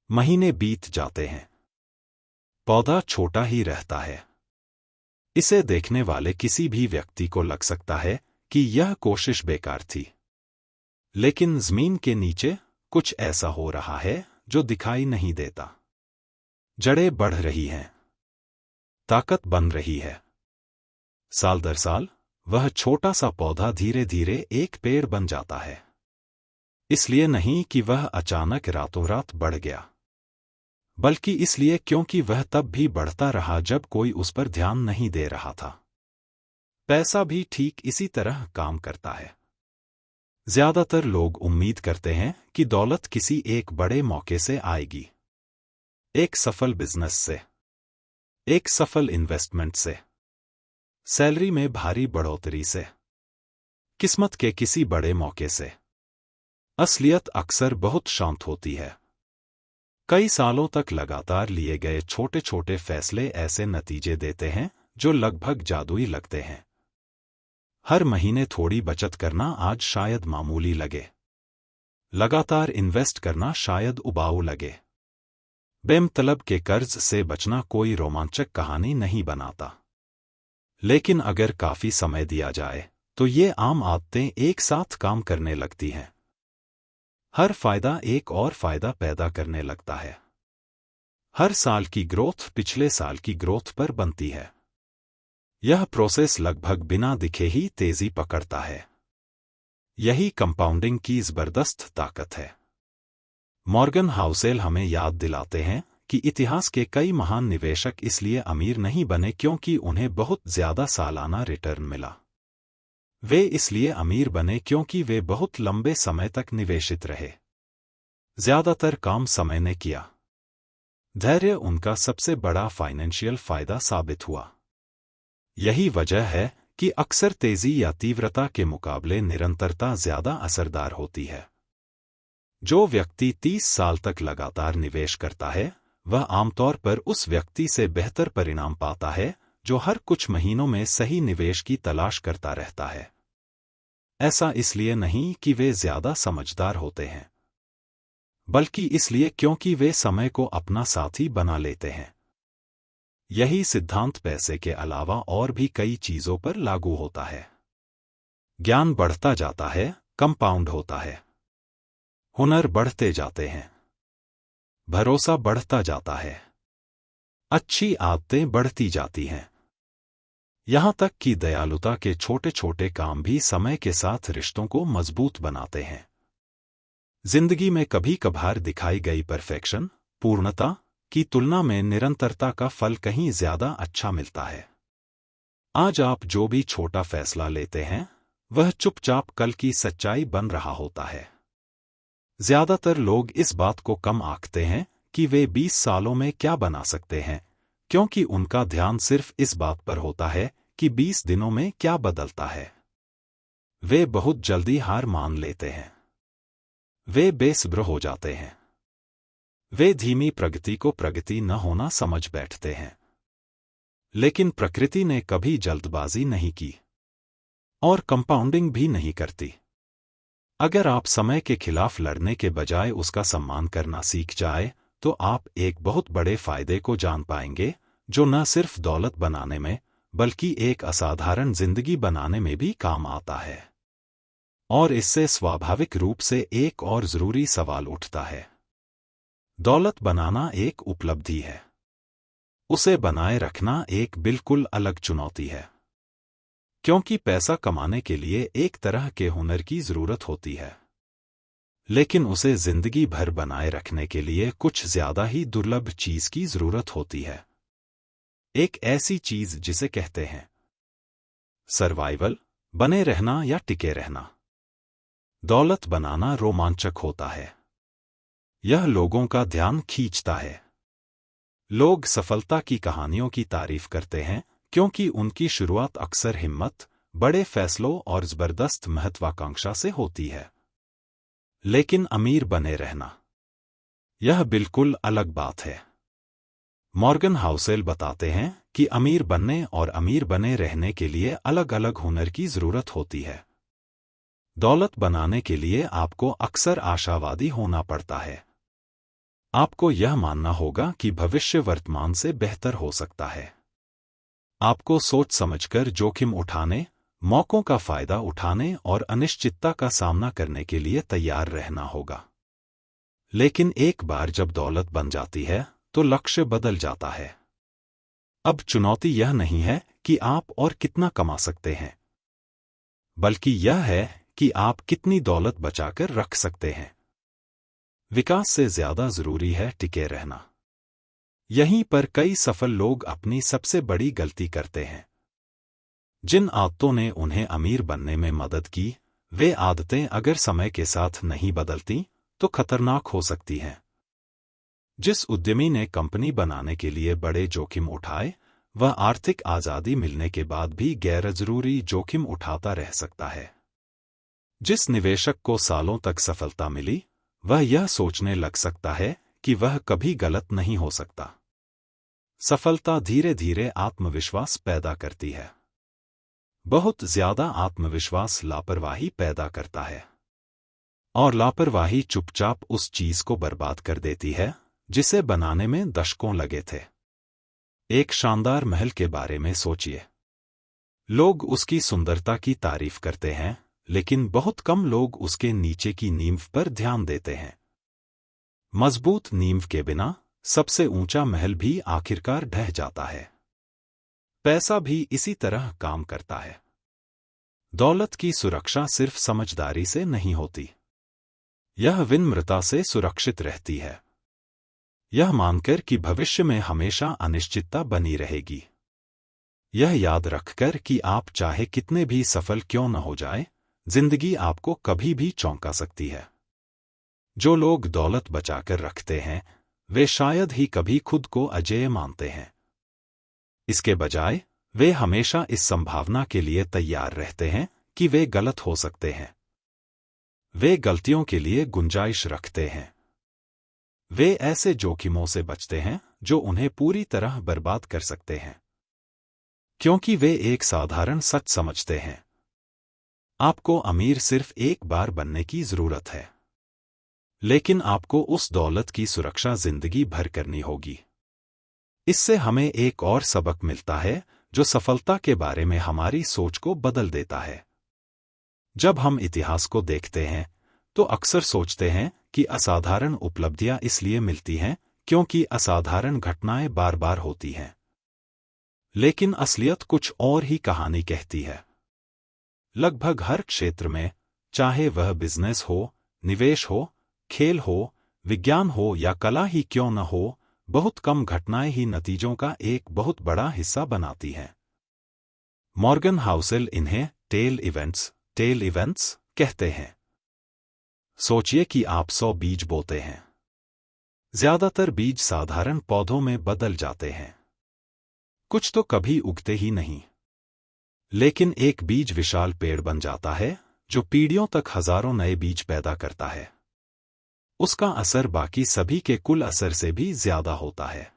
महीने बीत जाते हैं, पौधा छोटा ही रहता है। इसे देखने वाले किसी भी व्यक्ति को लग सकता है कि यह कोशिश बेकार थी। लेकिन जमीन के नीचे कुछ ऐसा हो रहा है जो दिखाई नहीं देता। जड़ें बढ़ रही हैं, ताकत बन रही है। साल दर साल वह छोटा सा पौधा धीरे धीरे एक पेड़ बन जाता है। इसलिए नहीं कि वह अचानक रातों रात बढ़ गया, बल्कि इसलिए क्योंकि वह तब भी बढ़ता रहा जब कोई उस पर ध्यान नहीं दे रहा था। पैसा भी ठीक इसी तरह काम करता है। ज्यादातर लोग उम्मीद करते हैं कि दौलत किसी एक बड़े मौके से आएगी। एक सफल बिजनेस से, एक सफल इन्वेस्टमेंट से, सैलरी में भारी बढ़ोतरी से, किस्मत के किसी बड़े मौके से। असलियत अक्सर बहुत शांत होती है। कई सालों तक लगातार लिए गए छोटे छोटे फैसले ऐसे नतीजे देते हैं जो लगभग जादुई लगते हैं। हर महीने थोड़ी बचत करना आज शायद मामूली लगे। लगातार इन्वेस्ट करना शायद उबाऊ लगे। बेमतलब के कर्ज से बचना कोई रोमांचक कहानी नहीं बनाता। लेकिन अगर काफी समय दिया जाए तो ये आम आदतें एक साथ काम करने लगती हैं। हर फायदा एक और फायदा पैदा करने लगता है। हर साल की ग्रोथ पिछले साल की ग्रोथ पर बनती है। यह प्रोसेस लगभग बिना दिखे ही तेजी पकड़ता है। यही कंपाउंडिंग की जबरदस्त ताकत है। मॉर्गन हाउसेल हमें याद दिलाते हैं कि इतिहास के कई महान निवेशक इसलिए अमीर नहीं बने क्योंकि उन्हें बहुत ज्यादा सालाना रिटर्न मिला। वे इसलिए अमीर बने क्योंकि वे बहुत लंबे समय तक निवेशित रहे। ज्यादातर काम समय ने किया। धैर्य उनका सबसे बड़ा फाइनेंशियल फायदा साबित हुआ। यही वजह है कि अक्सर तेजी या तीव्रता के मुकाबले निरंतरता ज्यादा असरदार होती है। जो व्यक्ति 30 साल तक लगातार निवेश करता है वह आमतौर पर उस व्यक्ति से बेहतर परिणाम पाता है जो हर कुछ महीनों में सही निवेश की तलाश करता रहता है। ऐसा इसलिए नहीं कि वे ज्यादा समझदार होते हैं, बल्कि इसलिए क्योंकि वे समय को अपना साथी बना लेते हैं। यही सिद्धांत पैसे के अलावा और भी कई चीजों पर लागू होता है। ज्ञान बढ़ता जाता है, कंपाउंड होता है। हुनर बढ़ते जाते हैं, भरोसा बढ़ता जाता है, अच्छी आदतें बढ़ती जाती हैं। यहां तक कि दयालुता के छोटे छोटे काम भी समय के साथ रिश्तों को मजबूत बनाते हैं। जिंदगी में कभी कभार दिखाई गई परफेक्शन, पूर्णता की तुलना में निरंतरता का फल कहीं ज्यादा अच्छा मिलता है। आज आप जो भी छोटा फैसला लेते हैं वह चुपचाप कल की सच्चाई बन रहा होता है। ज्यादातर लोग इस बात को कम आंकते हैं कि वे 20 सालों में क्या बना सकते हैं, क्योंकि उनका ध्यान सिर्फ इस बात पर होता है कि 20 दिनों में क्या बदलता है। वे बहुत जल्दी हार मान लेते हैं, वे बेसब्र हो जाते हैं, वे धीमी प्रगति को प्रगति न होना समझ बैठते हैं। लेकिन प्रकृति ने कभी जल्दबाजी नहीं की और कंपाउंडिंग भी नहीं करती। अगर आप समय के खिलाफ लड़ने के बजाय उसका सम्मान करना सीख जाए तो आप एक बहुत बड़े फायदे को जान पाएंगे जो न सिर्फ दौलत बनाने में बल्कि एक असाधारण जिंदगी बनाने में भी काम आता है। और इससे स्वाभाविक रूप से एक और जरूरी सवाल उठता है। दौलत बनाना एक उपलब्धि है, उसे बनाए रखना एक बिल्कुल अलग चुनौती है। क्योंकि पैसा कमाने के लिए एक तरह के हुनर की जरूरत होती है, लेकिन उसे जिंदगी भर बनाए रखने के लिए कुछ ज्यादा ही दुर्लभ चीज की जरूरत होती है। एक ऐसी चीज जिसे कहते हैं सर्वाइवल, बने रहना या टिके रहना। दौलत बनाना रोमांचक होता है, यह लोगों का ध्यान खींचता है। लोग सफलता की कहानियों की तारीफ करते हैं क्योंकि उनकी शुरुआत अक्सर हिम्मत, बड़े फैसलों और जबरदस्त महत्वाकांक्षा से होती है। लेकिन अमीर बने रहना, यह बिल्कुल अलग बात है। मॉर्गन हाउसेल बताते हैं कि अमीर बनने और अमीर बने रहने के लिए अलग अलग हुनर की जरूरत होती है। दौलत बनाने के लिए आपको अक्सर आशावादी होना पड़ता है। आपको यह मानना होगा कि भविष्य वर्तमान से बेहतर हो सकता है। आपको सोच समझकर जोखिम उठाने, मौकों का फायदा उठाने और अनिश्चितता का सामना करने के लिए तैयार रहना होगा। लेकिन एक बार जब दौलत बन जाती है तो लक्ष्य बदल जाता है। अब चुनौती यह नहीं है कि आप और कितना कमा सकते हैं, बल्कि यह है कि आप कितनी दौलत बचाकर रख सकते हैं। विकास से ज्यादा जरूरी है टिके रहना। यहीं पर कई सफल लोग अपनी सबसे बड़ी गलती करते हैं। जिन आदतों ने उन्हें अमीर बनने में मदद की, वे आदतें अगर समय के साथ नहीं बदलती तो खतरनाक हो सकती हैं। जिस उद्यमी ने कंपनी बनाने के लिए बड़े जोखिम उठाए, वह आर्थिक आजादी मिलने के बाद भी गैरजरूरी जोखिम उठाता रह सकता है। जिस निवेशक को सालों तक सफलता मिली, वह यह सोचने लग सकता है कि वह कभी गलत नहीं हो सकता। सफलता धीरे धीरे आत्मविश्वास पैदा करती है। बहुत ज्यादा आत्मविश्वास लापरवाही पैदा करता है, और लापरवाही चुपचाप उस चीज को बर्बाद कर देती है जिसे बनाने में दशकों लगे थे। एक शानदार महल के बारे में सोचिए। लोग उसकी सुंदरता की तारीफ करते हैं, लेकिन बहुत कम लोग उसके नीचे की नींव पर ध्यान देते हैं। मजबूत नींव के बिना सबसे ऊंचा महल भी आखिरकार ढह जाता है। पैसा भी इसी तरह काम करता है। दौलत की सुरक्षा सिर्फ समझदारी से नहीं होती, यह विनम्रता से सुरक्षित रहती है। यह मानकर कि भविष्य में हमेशा अनिश्चितता बनी रहेगी। यह याद रखकर कि आप चाहे कितने भी सफल क्यों न हो जाए, जिंदगी आपको कभी भी चौंका सकती है। जो लोग दौलत बचाकर रखते हैं, वे शायद ही कभी खुद को अजेय मानते हैं। इसके बजाय वे हमेशा इस संभावना के लिए तैयार रहते हैं कि वे गलत हो सकते हैं। वे गलतियों के लिए गुंजाइश रखते हैं। वे ऐसे जोखिमों से बचते हैं जो उन्हें पूरी तरह बर्बाद कर सकते हैं, क्योंकि वे एक साधारण सच समझते हैं। आपको अमीर सिर्फ एक बार बनने की जरूरत है, लेकिन आपको उस दौलत की सुरक्षा जिंदगी भर करनी होगी। इससे हमें एक और सबक मिलता है जो सफलता के बारे में हमारी सोच को बदल देता है। जब हम इतिहास को देखते हैं तो अक्सर सोचते हैं कि असाधारण उपलब्धियां इसलिए मिलती हैं क्योंकि असाधारण घटनाएं बार बार होती हैं। लेकिन असलियत कुछ और ही कहानी कहती है। लगभग हर क्षेत्र में, चाहे वह बिजनेस हो, निवेश हो, खेल हो, विज्ञान हो या कला ही क्यों न हो, बहुत कम घटनाएं ही नतीजों का एक बहुत बड़ा हिस्सा बनाती हैं। मॉर्गन हाउसेल इन्हें टेल इवेंट्स कहते हैं। सोचिए कि आप 100 बीज बोते हैं। ज्यादातर बीज साधारण पौधों में बदल जाते हैं। कुछ तो कभी उगते ही नहीं। लेकिन एक बीज विशाल पेड़ बन जाता है जो पीढ़ियों तक हजारों नए बीज पैदा करता है। उसका असर बाकी सभी के कुल असर से भी ज्यादा होता है।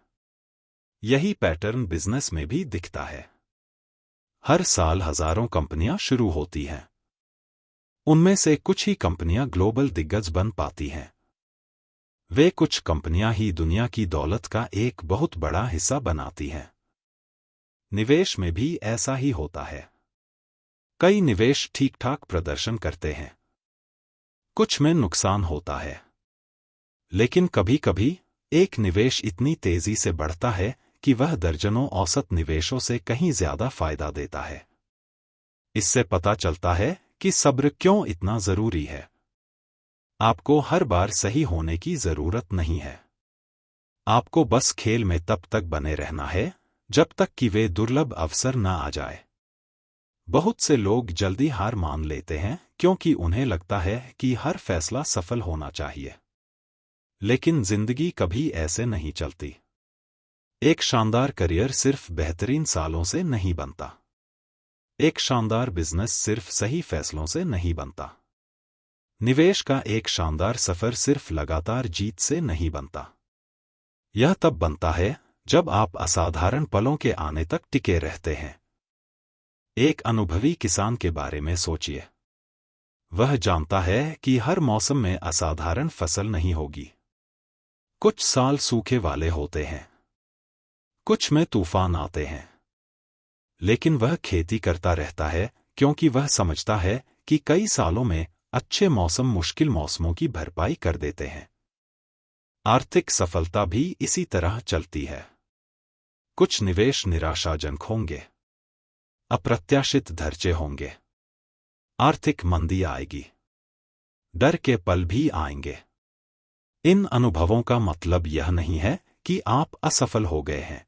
यही पैटर्न बिजनेस में भी दिखता है। हर साल हजारों कंपनियां शुरू होती हैं। उनमें से कुछ ही कंपनियां ग्लोबल दिग्गज बन पाती हैं। वे कुछ कंपनियां ही दुनिया की दौलत का एक बहुत बड़ा हिस्सा बनाती हैं। निवेश में भी ऐसा ही होता है। कई निवेश ठीक ठाक प्रदर्शन करते हैं, कुछ में नुकसान होता है। लेकिन कभी कभी एक निवेश इतनी तेजी से बढ़ता है कि वह दर्जनों औसत निवेशों से कहीं ज्यादा फायदा देता है। इससे पता चलता है कि सब्र क्यों इतना जरूरी है। आपको हर बार सही होने की जरूरत नहीं है। आपको बस खेल में तब तक बने रहना है जब तक कि वे दुर्लभ अवसर न आ जाए। बहुत से लोग जल्दी हार मान लेते हैं क्योंकि उन्हें लगता है कि हर फैसला सफल होना चाहिए। लेकिन जिंदगी कभी ऐसे नहीं चलती। एक शानदार करियर सिर्फ बेहतरीन सालों से नहीं बनता। एक शानदार बिजनेस सिर्फ सही फैसलों से नहीं बनता। निवेश का एक शानदार सफर सिर्फ लगातार जीत से नहीं बनता। यह तब बनता है जब आप असाधारण पलों के आने तक टिके रहते हैं। एक अनुभवी किसान के बारे में सोचिए। वह जानता है कि हर मौसम में असाधारण फसल नहीं होगी। कुछ साल सूखे वाले होते हैं, कुछ में तूफान आते हैं। लेकिन वह खेती करता रहता है क्योंकि वह समझता है कि कई सालों में अच्छे मौसम मुश्किल मौसमों की भरपाई कर देते हैं। आर्थिक सफलता भी इसी तरह चलती है। कुछ निवेश निराशाजनक होंगे, अप्रत्याशित धरचे होंगे, आर्थिक मंदी आएगी, डर के पल भी आएंगे। इन अनुभवों का मतलब यह नहीं है कि आप असफल हो गए हैं।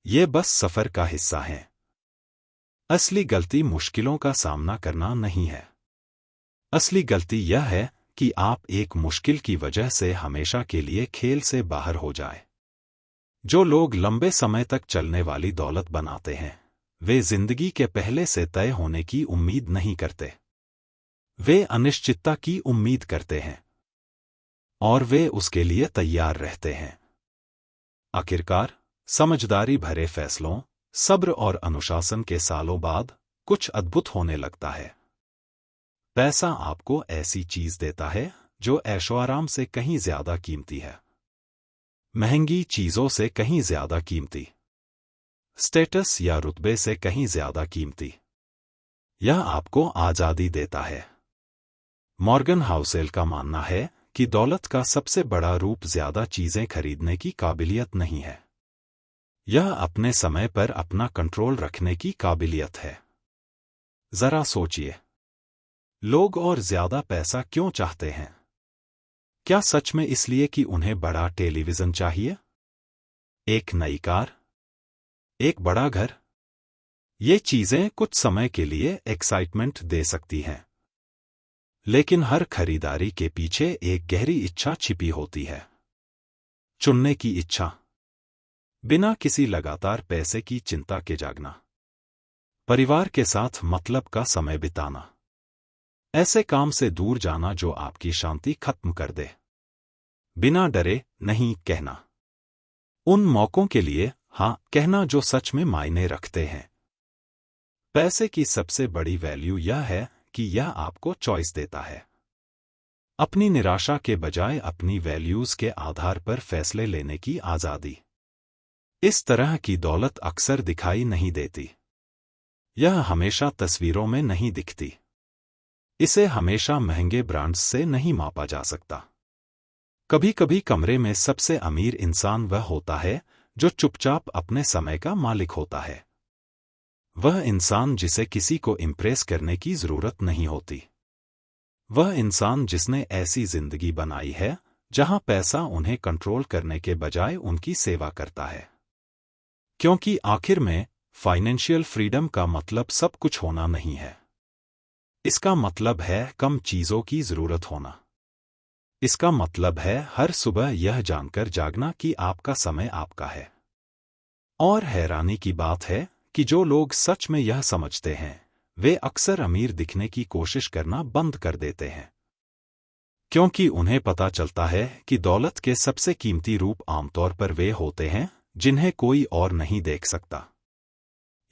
ये बस सफर का हिस्सा है। असली गलती मुश्किलों का सामना करना नहीं है। असली गलती यह है कि आप एक मुश्किल की वजह से हमेशा के लिए खेल से बाहर हो जाए। जो लोग लंबे समय तक चलने वाली दौलत बनाते हैं, वे जिंदगी के पहले से तय होने की उम्मीद नहीं करते। वे अनिश्चितता की उम्मीद करते हैं और वे उसके लिए तैयार रहते हैं। आखिरकार, समझदारी भरे फैसलों, सब्र और अनुशासन के सालों बाद कुछ अद्भुत होने लगता है। पैसा आपको ऐसी चीज देता है जो ऐशोआराम से कहीं ज्यादा कीमती है, महंगी चीजों से कहीं ज्यादा कीमती, स्टेटस या रुतबे से कहीं ज्यादा कीमती। यह आपको आजादी देता है। मॉर्गन हाउसेल का मानना है कि दौलत का सबसे बड़ा रूप ज्यादा चीजें खरीदने की काबिलियत नहीं है। यह अपने समय पर अपना कंट्रोल रखने की काबिलियत है। जरा सोचिए, लोग और ज्यादा पैसा क्यों चाहते हैं? क्या सच में इसलिए कि उन्हें बड़ा टेलीविजन चाहिए, एक नई कार, एक बड़ा घर? ये चीजें कुछ समय के लिए एक्साइटमेंट दे सकती हैं, लेकिन हर खरीदारी के पीछे एक गहरी इच्छा छिपी होती है। चुनने की इच्छा, बिना किसी लगातार पैसे की चिंता के जागना, परिवार के साथ मतलब का समय बिताना, ऐसे काम से दूर जाना जो आपकी शांति खत्म कर दे। बिना डरे नहीं कहना। उन मौकों के लिए हाँ कहना जो सच में मायने रखते हैं। पैसे की सबसे बड़ी वैल्यू यह है कि यह आपको चॉइस देता है। अपनी निराशा के बजाय अपनी वैल्यूज के आधार पर फैसले लेने की आजादी। इस तरह की दौलत अक्सर दिखाई नहीं देती। यह हमेशा तस्वीरों में नहीं दिखती। इसे हमेशा महंगे ब्रांड्स से नहीं मापा जा सकता। कभी कभी कमरे में सबसे अमीर इंसान वह होता है जो चुपचाप अपने समय का मालिक होता है। वह इंसान जिसे किसी को इम्प्रेस करने की जरूरत नहीं होती। वह इंसान जिसने ऐसी जिंदगी बनाई है जहां पैसा उन्हें कंट्रोल करने के बजाय उनकी सेवा करता है। क्योंकि आखिर में फाइनेंशियल फ्रीडम का मतलब सब कुछ होना नहीं है। इसका मतलब है कम चीजों की जरूरत होना। इसका मतलब है हर सुबह यह जानकर जागना कि आपका समय आपका है। और हैरानी की बात है कि जो लोग सच में यह समझते हैं वे अक्सर अमीर दिखने की कोशिश करना बंद कर देते हैं। क्योंकि उन्हें पता चलता है कि दौलत के सबसे कीमती रूप आमतौर पर वे होते हैं जिन्हें कोई और नहीं देख सकता।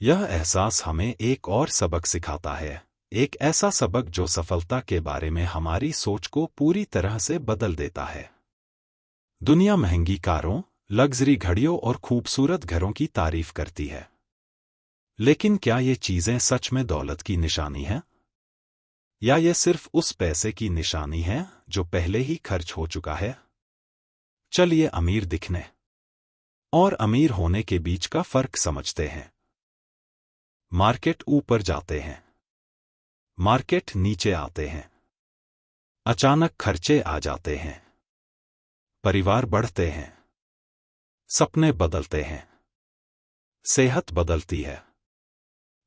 यह एहसास हमें एक और सबक सिखाता है, एक ऐसा सबक जो सफलता के बारे में हमारी सोच को पूरी तरह से बदल देता है। दुनिया महंगी कारों, लग्जरी घड़ियों और खूबसूरत घरों की तारीफ करती है। लेकिन क्या ये चीजें सच में दौलत की निशानी हैं? या ये सिर्फ उस पैसे की निशानी है जो पहले ही खर्च हो चुका है? चलिए अमीर दिखने और अमीर होने के बीच का फर्क समझते हैं। मार्केट ऊपर जाते हैं, मार्केट नीचे आते हैं। अचानक खर्चे आ जाते हैं, परिवार बढ़ते हैं, सपने बदलते हैं, सेहत बदलती है।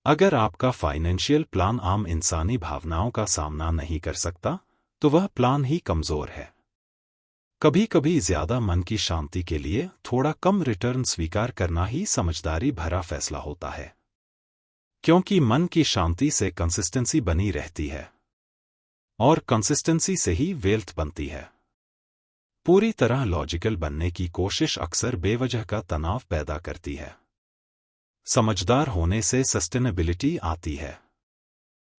अगर आपका फाइनेंशियल प्लान आम इंसानी भावनाओं का सामना नहीं कर सकता तो वह प्लान ही कमजोर है। कभी कभी ज्यादा मन की शांति के लिए थोड़ा कम रिटर्न स्वीकार करना ही समझदारी भरा फैसला होता है। क्योंकि मन की शांति से कंसिस्टेंसी बनी रहती है और कंसिस्टेंसी से ही वेल्थ बनती है। पूरी तरह लॉजिकल बनने की कोशिश अक्सर बेवजह का तनाव पैदा करती है। समझदार होने से सस्टेनेबिलिटी आती है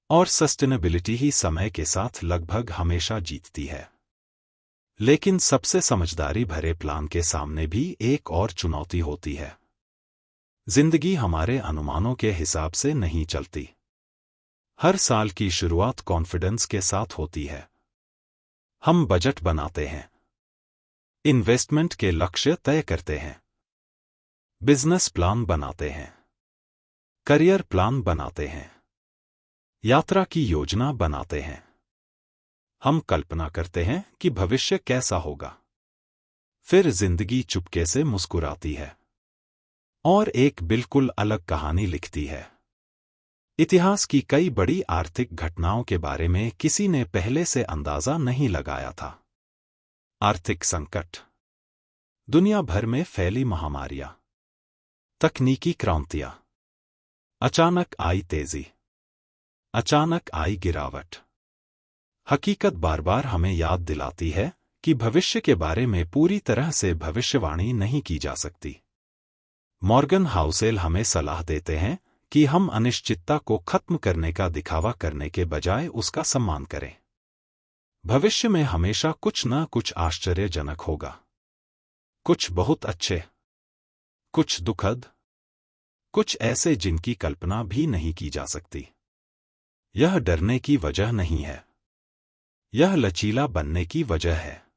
और सस्टेनेबिलिटी ही समय के साथ लगभग हमेशा जीतती है। लेकिन सबसे समझदारी भरे प्लान के सामने भी एक और चुनौती होती है। जिंदगी हमारे अनुमानों के हिसाब से नहीं चलती। हर साल की शुरुआत कॉन्फिडेंस के साथ होती है। हम बजट बनाते हैं, इन्वेस्टमेंट के लक्ष्य तय करते हैं, बिजनेस प्लान बनाते हैं, करियर प्लान बनाते हैं, यात्रा की योजना बनाते हैं। हम कल्पना करते हैं कि भविष्य कैसा होगा। फिर जिंदगी चुपके से मुस्कुराती है और एक बिल्कुल अलग कहानी लिखती है। इतिहास की कई बड़ी आर्थिक घटनाओं के बारे में किसी ने पहले से अंदाजा नहीं लगाया था। आर्थिक संकट, दुनिया भर में फैली महामारियां, तकनीकी क्रांतियां, अचानक आई तेजी, अचानक आई गिरावट। हकीकत बार बार हमें याद दिलाती है कि भविष्य के बारे में पूरी तरह से भविष्यवाणी नहीं की जा सकती। मॉर्गन हाउसेल हमें सलाह देते हैं कि हम अनिश्चितता को खत्म करने का दिखावा करने के बजाय उसका सम्मान करें। भविष्य में हमेशा कुछ न कुछ आश्चर्यजनक होगा। कुछ बहुत अच्छे, कुछ दुखद, कुछ ऐसे जिनकी कल्पना भी नहीं की जा सकती। यह डरने की वजह नहीं है, यह लचीला बनने की वजह है।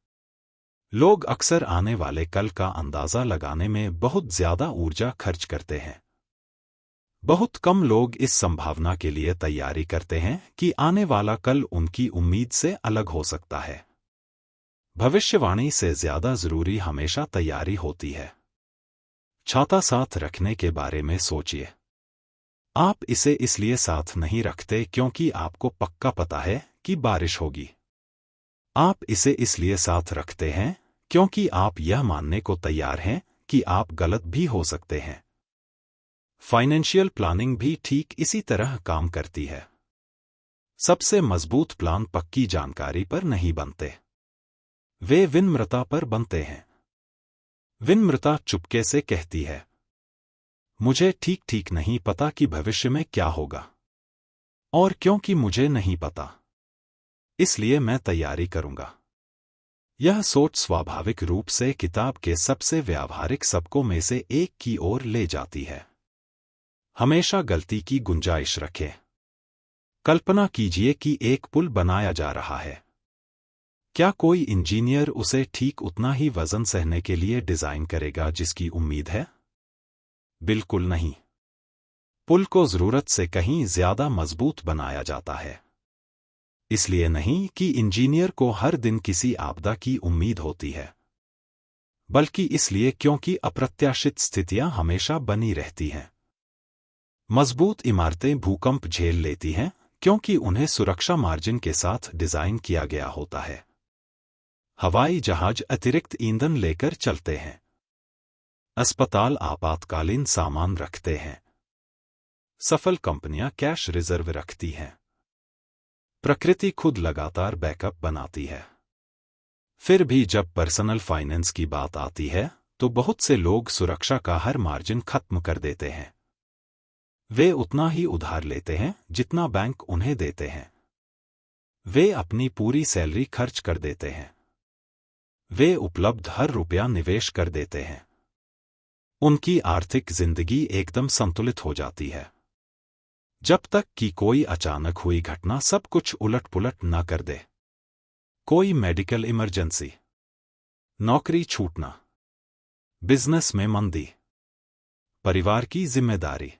लोग अक्सर आने वाले कल का अंदाजा लगाने में बहुत ज्यादा ऊर्जा खर्च करते हैं। बहुत कम लोग इस संभावना के लिए तैयारी करते हैं कि आने वाला कल उनकी उम्मीद से अलग हो सकता है। भविष्यवाणी से ज्यादा जरूरी हमेशा तैयारी होती है। छाता साथ रखने के बारे में सोचिए। आप इसे इसलिए साथ नहीं रखते क्योंकि आपको पक्का पता है कि बारिश होगी। आप इसे इसलिए साथ रखते हैं क्योंकि आप यह मानने को तैयार हैं कि आप गलत भी हो सकते हैं। फाइनेंशियल प्लानिंग भी ठीक इसी तरह काम करती है। सबसे मजबूत प्लान पक्की जानकारी पर नहीं बनते, वे विनम्रता पर बनते हैं। विनम्रता चुपके से कहती है, मुझे ठीक ठीक नहीं पता कि भविष्य में क्या होगा, और क्योंकि मुझे नहीं पता, इसलिए मैं तैयारी करूंगा। यह सोच स्वाभाविक रूप से किताब के सबसे व्यावहारिक सबकों में से एक की ओर ले जाती है। हमेशा गलती की गुंजाइश रखें। कल्पना कीजिए कि एक पुल बनाया जा रहा है। क्या कोई इंजीनियर उसे ठीक उतना ही वजन सहने के लिए डिजाइन करेगा जिसकी उम्मीद है? बिल्कुल नहीं। पुल को जरूरत से कहीं ज्यादा मजबूत बनाया जाता है। इसलिए नहीं कि इंजीनियर को हर दिन किसी आपदा की उम्मीद होती है, बल्कि इसलिए क्योंकि अप्रत्याशित स्थितियां हमेशा बनी रहती हैं। मजबूत इमारतें भूकंप झेल लेती हैं क्योंकि उन्हें सुरक्षा मार्जिन के साथ डिजाइन किया गया होता है। हवाई जहाज अतिरिक्त ईंधन लेकर चलते हैं। अस्पताल आपातकालीन सामान रखते हैं। सफल कंपनियां कैश रिजर्व रखती हैं। प्रकृति खुद लगातार बैकअप बनाती है। फिर भी जब पर्सनल फाइनेंस की बात आती है तो बहुत से लोग सुरक्षा का हर मार्जिन खत्म कर देते हैं। वे उतना ही उधार लेते हैं जितना बैंक उन्हें देते हैं। वे अपनी पूरी सैलरी खर्च कर देते हैं। वे उपलब्ध हर रुपया निवेश कर देते हैं। उनकी आर्थिक जिंदगी एकदम संतुलित हो जाती है, जब तक कि कोई अचानक हुई घटना सब कुछ उलट-पुलट न कर दे। कोई मेडिकल इमरजेंसी, नौकरी छूटना, बिजनेस में मंदी, परिवार की जिम्मेदारी।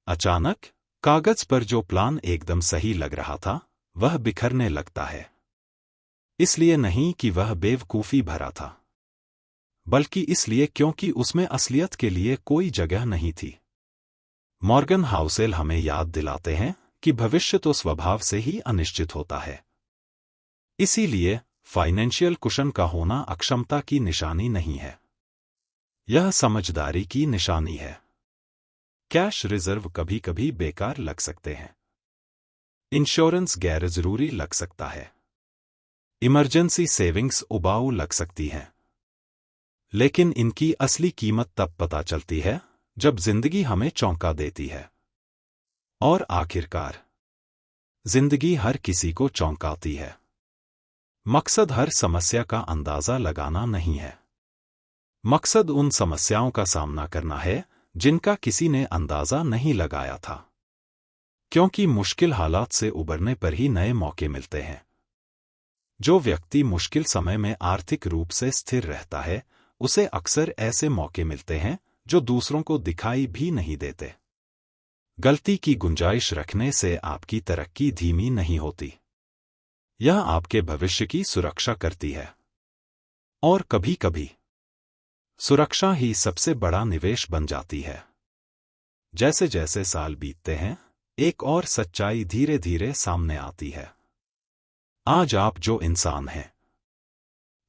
अचानक कागज पर जो प्लान एकदम सही लग रहा था वह बिखरने लगता है। इसलिए नहीं कि वह बेवकूफी भरा था, बल्कि इसलिए क्योंकि उसमें असलियत के लिए कोई जगह नहीं थी। मॉर्गन हाउसेल हमें याद दिलाते हैं कि भविष्य तो स्वभाव से ही अनिश्चित होता है। इसीलिए फाइनेंशियल कुशन का होना अक्षमता की निशानी नहीं है, यह समझदारी की निशानी है। कैश रिजर्व कभी कभी बेकार लग सकते हैं। इंश्योरेंस गैर जरूरी लग सकता है। इमरजेंसी सेविंग्स उबाऊ लग सकती हैं। लेकिन इनकी असली कीमत तब पता चलती है जब जिंदगी हमें चौंका देती है। और आखिरकार, जिंदगी हर किसी को चौंकाती है। मकसद हर समस्या का अंदाजा लगाना नहीं है। मकसद उन समस्याओं का सामना करना है जिनका किसी ने अंदाजा नहीं लगाया था। क्योंकि मुश्किल हालात से उबरने पर ही नए मौके मिलते हैं। जो व्यक्ति मुश्किल समय में आर्थिक रूप से स्थिर रहता है, उसे अक्सर ऐसे मौके मिलते हैं जो दूसरों को दिखाई भी नहीं देते। गलती की गुंजाइश रखने से आपकी तरक्की धीमी नहीं होती, यह आपके भविष्य की सुरक्षा करती है। और कभी-कभी सुरक्षा ही सबसे बड़ा निवेश बन जाती है। जैसे जैसे साल बीतते हैं, एक और सच्चाई धीरे धीरे सामने आती है। आज आप जो इंसान हैं,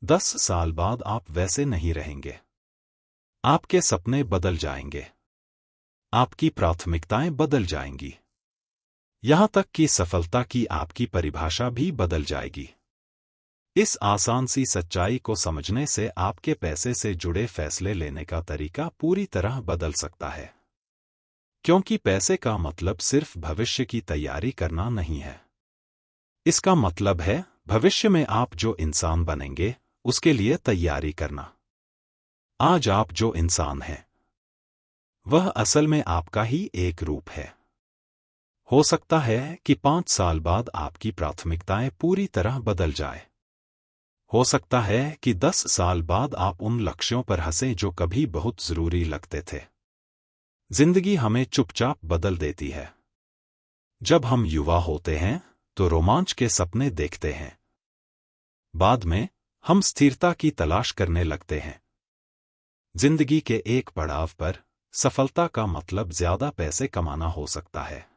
10 साल बाद आप वैसे नहीं रहेंगे। आपके सपने बदल जाएंगे। आपकी प्राथमिकताएं बदल जाएंगी। यहां तक कि सफलता की आपकी परिभाषा भी बदल जाएगी। इस आसान सी सच्चाई को समझने से आपके पैसे से जुड़े फैसले लेने का तरीका पूरी तरह बदल सकता है। क्योंकि पैसे का मतलब सिर्फ भविष्य की तैयारी करना नहीं है। इसका मतलब है भविष्य में आप जो इंसान बनेंगे उसके लिए तैयारी करना। आज आप जो इंसान हैं, वह असल में आपका ही एक रूप है। हो सकता है कि 5 साल बाद आपकी प्राथमिकताएं पूरी तरह बदल जाए। हो सकता है कि 10 साल बाद आप उन लक्ष्यों पर हंसें जो कभी बहुत जरूरी लगते थे। जिंदगी हमें चुपचाप बदल देती है। जब हम युवा होते हैं तो रोमांच के सपने देखते हैं। बाद में हम स्थिरता की तलाश करने लगते हैं। जिंदगी के एक पड़ाव पर सफलता का मतलब ज्यादा पैसे कमाना हो सकता है।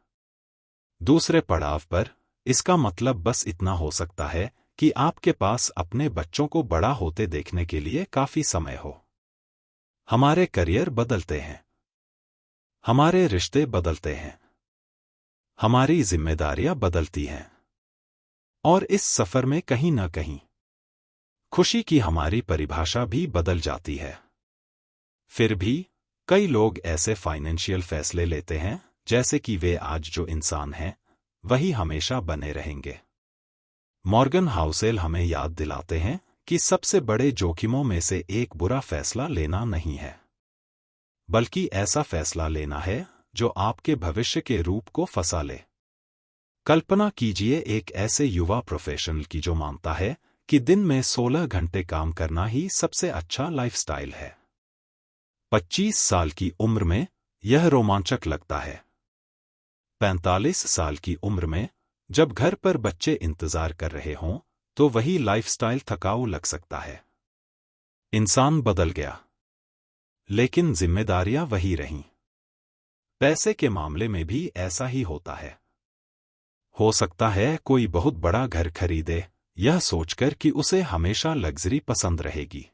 दूसरे पड़ाव पर इसका मतलब बस इतना हो सकता है कि आपके पास अपने बच्चों को बड़ा होते देखने के लिए काफी समय हो। हमारे करियर बदलते हैं। हमारे रिश्ते बदलते हैं। हमारी जिम्मेदारियां बदलती हैं और इस सफर में कहीं न कहीं खुशी की हमारी परिभाषा भी बदल जाती है। फिर भी कई लोग ऐसे फाइनेंशियल फैसले लेते हैं जैसे कि वे आज जो इंसान हैं वही हमेशा बने रहेंगे। मॉर्गन हाउसेल हमें याद दिलाते हैं कि सबसे बड़े जोखिमों में से एक बुरा फैसला लेना नहीं है, बल्कि ऐसा फैसला लेना है जो आपके भविष्य के रूप को फंसा ले। कल्पना कीजिए एक ऐसे युवा प्रोफेशनल की जो मानता है कि दिन में 16 घंटे काम करना ही सबसे अच्छा लाइफस्टाइल है। 25 साल की उम्र में यह रोमांचक लगता है। 45 साल की उम्र में जब घर पर बच्चे इंतजार कर रहे हों तो वही लाइफस्टाइल थकाऊ लग सकता है। इंसान बदल गया, लेकिन जिम्मेदारियां वही रहीं। पैसे के मामले में भी ऐसा ही होता है। हो सकता है कोई बहुत बड़ा घर खरीदे यह सोचकर कि उसे हमेशा लग्जरी पसंद रहेगी।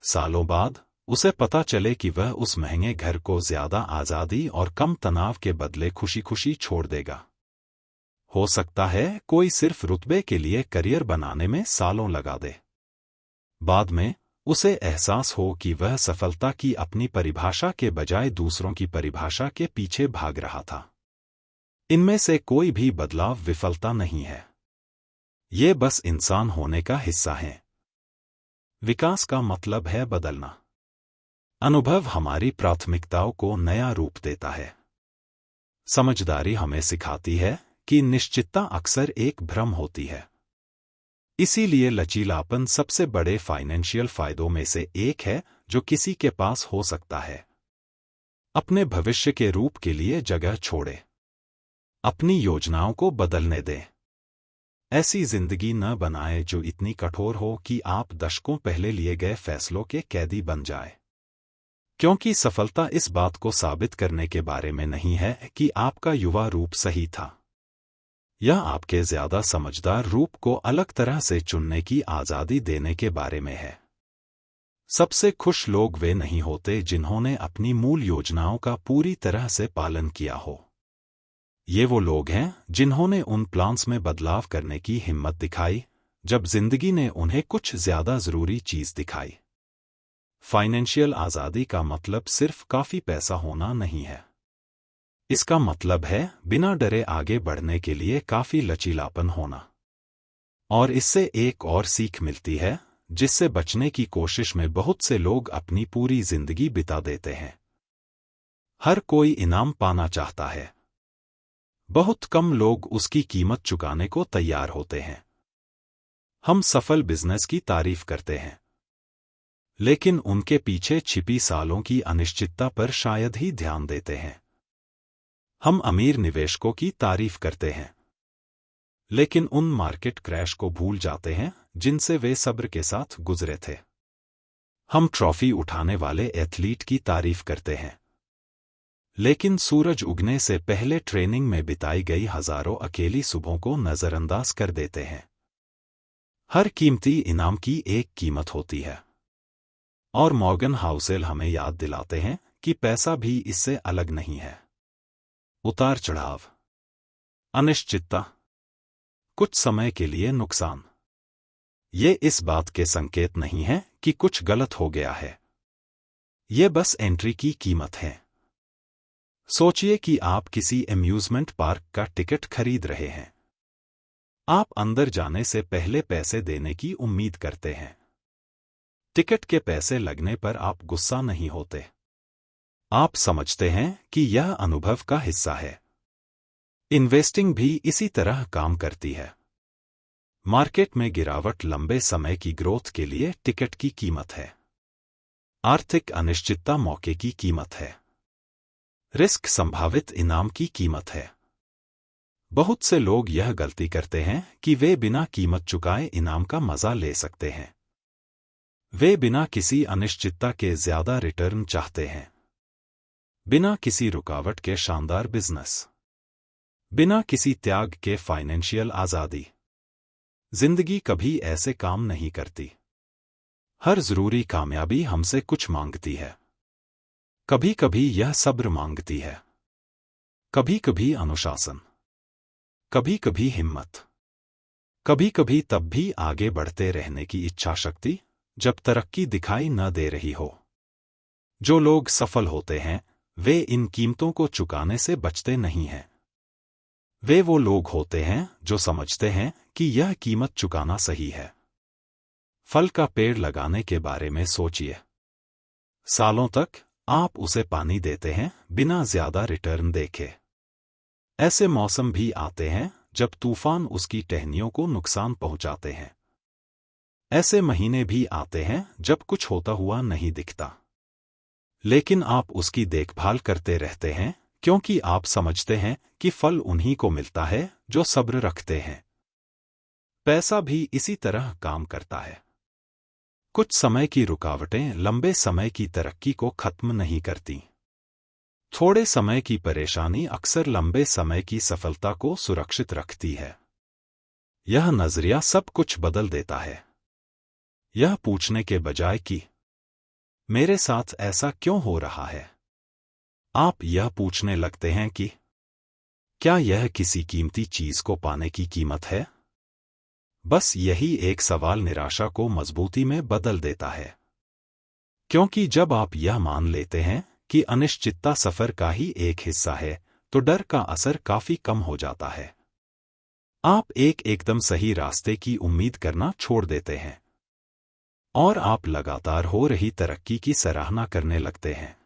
सालों बाद उसे पता चले कि वह उस महंगे घर को ज्यादा आजादी और कम तनाव के बदले खुशी खुशी छोड़ देगा। हो सकता है कोई सिर्फ रुतबे के लिए करियर बनाने में सालों लगा दे। बाद में उसे एहसास हो कि वह सफलता की अपनी परिभाषा के बजाय दूसरों की परिभाषा के पीछे भाग रहा था। इनमें से कोई भी बदलाव विफलता नहीं है, ये बस इंसान होने का हिस्सा है। विकास का मतलब है बदलना। अनुभव हमारी प्राथमिकताओं को नया रूप देता है। समझदारी हमें सिखाती है कि निश्चितता अक्सर एक भ्रम होती है। इसीलिए लचीलापन सबसे बड़े फाइनेंशियल फायदों में से एक है जो किसी के पास हो सकता है। अपने भविष्य के रूप के लिए जगह छोड़े, अपनी योजनाओं को बदलने दें। ऐसी जिंदगी न बनाए जो इतनी कठोर हो कि आप दशकों पहले लिए गए फैसलों के कैदी बन जाए। क्योंकि सफलता इस बात को साबित करने के बारे में नहीं है कि आपका युवा रूप सही था। यह आपके ज्यादा समझदार रूप को अलग तरह से चुनने की आजादी देने के बारे में है। सबसे खुश लोग वे नहीं होते जिन्होंने अपनी मूल योजनाओं का पूरी तरह से पालन किया हो। ये वो लोग हैं जिन्होंने उन प्लान्स में बदलाव करने की हिम्मत दिखाई जब जिंदगी ने उन्हें कुछ ज्यादा जरूरी चीज दिखाई। फाइनेंशियल आजादी का मतलब सिर्फ काफी पैसा होना नहीं है। इसका मतलब है बिना डरे आगे बढ़ने के लिए काफी लचीलापन होना। और इससे एक और सीख मिलती है जिससे बचने की कोशिश में बहुत से लोग अपनी पूरी जिंदगी बिता देते हैं। हर कोई इनाम पाना चाहता है, बहुत कम लोग उसकी कीमत चुकाने को तैयार होते हैं। हम सफल बिजनेस की तारीफ करते हैं, लेकिन उनके पीछे छिपी सालों की अनिश्चितता पर शायद ही ध्यान देते हैं। हम अमीर निवेशकों की तारीफ करते हैं, लेकिन उन मार्केट क्रैश को भूल जाते हैं जिनसे वे सब्र के साथ गुजरे थे। हम ट्रॉफी उठाने वाले एथलीट की तारीफ करते हैं, लेकिन सूरज उगने से पहले ट्रेनिंग में बिताई गई हजारों अकेली सुबहों को नजरअंदाज कर देते हैं। हर कीमती इनाम की एक कीमत होती है, और मॉर्गन हाउसेल हमें याद दिलाते हैं कि पैसा भी इससे अलग नहीं है। उतार चढ़ाव, अनिश्चितता, कुछ समय के लिए नुकसान, ये इस बात के संकेत नहीं है कि कुछ गलत हो गया है। ये बस एंट्री की कीमत है। सोचिए कि आप किसी अम्यूजमेंट पार्क का टिकट खरीद रहे हैं। आप अंदर जाने से पहले पैसे देने की उम्मीद करते हैं। टिकट के पैसे लगने पर आप गुस्सा नहीं होते। आप समझते हैं कि यह अनुभव का हिस्सा है। इन्वेस्टिंग भी इसी तरह काम करती है। मार्केट में गिरावट लंबे समय की ग्रोथ के लिए टिकट की कीमत है। आर्थिक अनिश्चितता मौके की कीमत है। रिस्क संभावित इनाम की कीमत है। बहुत से लोग यह गलती करते हैं कि वे बिना कीमत चुकाए इनाम का मजा ले सकते हैं। वे बिना किसी अनिश्चितता के ज्यादा रिटर्न चाहते हैं, बिना किसी रुकावट के शानदार बिजनेस, बिना किसी त्याग के फाइनेंशियल आजादी। जिंदगी कभी ऐसे काम नहीं करती। हर जरूरी कामयाबी हमसे कुछ मांगती है। कभी कभी यह सब्र मांगती है। कभी कभी अनुशासन, कभी कभी हिम्मत, कभी कभी तब भी आगे बढ़ते रहने की इच्छा शक्ति, जब तरक्की दिखाई न दे रही हो। जो लोग सफल होते हैं वे इन कीमतों को चुकाने से बचते नहीं हैं। वे वो लोग होते हैं जो समझते हैं कि यह कीमत चुकाना सही है। फल का पेड़ लगाने के बारे में सोचिए। सालों तक आप उसे पानी देते हैं बिना ज्यादा रिटर्न देखे। ऐसे मौसम भी आते हैं जब तूफान उसकी टहनियों को नुकसान पहुंचाते हैं। ऐसे महीने भी आते हैं जब कुछ होता हुआ नहीं दिखता, लेकिन आप उसकी देखभाल करते रहते हैं क्योंकि आप समझते हैं कि फल उन्हीं को मिलता है जो सब्र रखते हैं। पैसा भी इसी तरह काम करता है। कुछ समय की रुकावटें लंबे समय की तरक्की को खत्म नहीं करती। थोड़े समय की परेशानी अक्सर लंबे समय की सफलता को सुरक्षित रखती है। यह नजरिया सब कुछ बदल देता है। यह पूछने के बजाय कि मेरे साथ ऐसा क्यों हो रहा है, आप यह पूछने लगते हैं कि क्या यह किसी कीमती चीज को पाने की कीमत है? बस यही एक सवाल निराशा को मजबूती में बदल देता है। क्योंकि जब आप यह मान लेते हैं कि अनिश्चितता सफर का ही एक हिस्सा है, तो डर का असर काफी कम हो जाता है। आप एकदम सही रास्ते की उम्मीद करना छोड़ देते हैं और आप लगातार हो रही तरक्की की सराहना करने लगते हैं।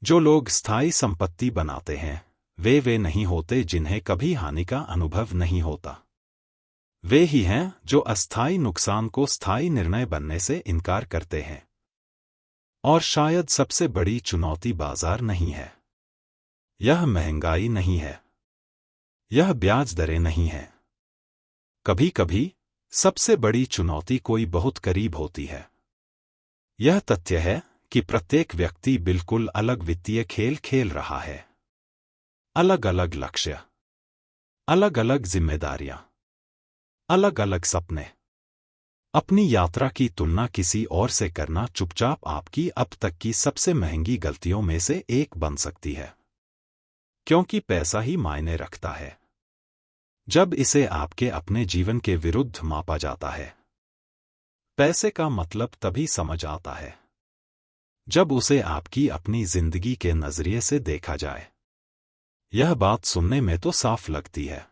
जो लोग स्थायी संपत्ति बनाते हैं वे नहीं होते जिन्हें कभी हानि का अनुभव नहीं होता। वे ही हैं जो अस्थायी नुकसान को स्थायी निर्णय बनने से इनकार करते हैं। और शायद सबसे बड़ी चुनौती बाजार नहीं है, यह महंगाई नहीं है, यह ब्याज दरें नहीं है। कभी कभी सबसे बड़ी चुनौती कोई बहुत करीब होती है। यह तथ्य है कि प्रत्येक व्यक्ति बिल्कुल अलग वित्तीय खेल खेल रहा है। अलग अलग लक्ष्य, अलग अलग जिम्मेदारियां, अलग अलग सपने। अपनी यात्रा की तुलना किसी और से करना चुपचाप आपकी अब तक की सबसे महंगी गलतियों में से एक बन सकती है। क्योंकि पैसा ही मायने रखता है जब इसे आपके अपने जीवन के विरुद्ध मापा जाता है। पैसे का मतलब तभी समझ आता है जब उसे आपकी अपनी जिंदगी के नजरिए से देखा जाए। यह बात सुनने में तो साफ लगती है,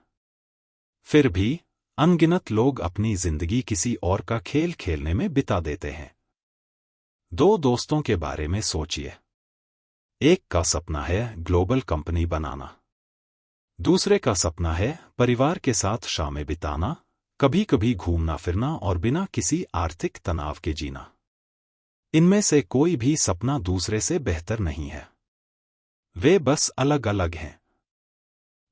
फिर भी अनगिनत लोग अपनी जिंदगी किसी और का खेल खेलने में बिता देते हैं। दो दोस्तों के बारे में सोचिए। एक का सपना है ग्लोबल कंपनी बनाना, दूसरे का सपना है परिवार के साथ शामें बिताना, कभी कभी घूमना फिरना और बिना किसी आर्थिक तनाव के जीना। इनमें से कोई भी सपना दूसरे से बेहतर नहीं है, वे बस अलग अलग हैं।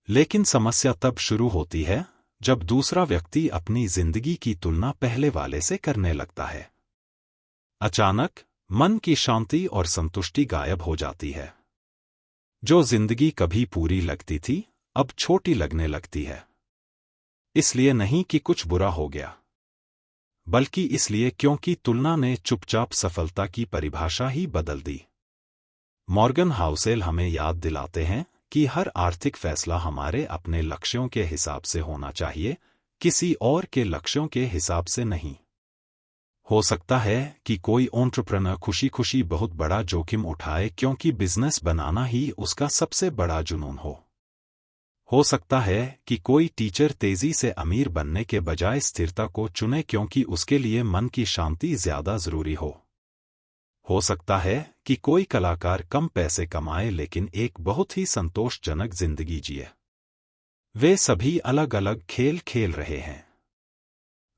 लेकिन समस्या तब शुरू होती है जब दूसरा व्यक्ति अपनी जिंदगी की तुलना पहले वाले से करने लगता है। अचानक मन की शांति और संतुष्टि गायब हो जाती है। जो जिंदगी कभी पूरी लगती थी अब छोटी लगने लगती है। इसलिए नहीं कि कुछ बुरा हो गया, बल्कि इसलिए क्योंकि तुलना ने चुपचाप सफलता की परिभाषा ही बदल दी। मॉर्गन हाउसेल हमें याद दिलाते हैं कि हर आर्थिक फैसला हमारे अपने लक्ष्यों के हिसाब से होना चाहिए, किसी और के लक्ष्यों के हिसाब से नहीं। हो सकता है कि कोई एंटरप्रेन्योर खुशी खुशी बहुत बड़ा जोखिम उठाए क्योंकि बिजनेस बनाना ही उसका सबसे बड़ा जुनून हो। हो सकता है कि कोई टीचर तेजी से अमीर बनने के बजाय स्थिरता को चुने क्योंकि उसके लिए मन की शांति ज्यादा जरूरी हो सकता है कि कोई कलाकार कम पैसे कमाए लेकिन एक बहुत ही संतोषजनक जिंदगी जिए। वे सभी अलग अलग खेल खेल रहे हैं।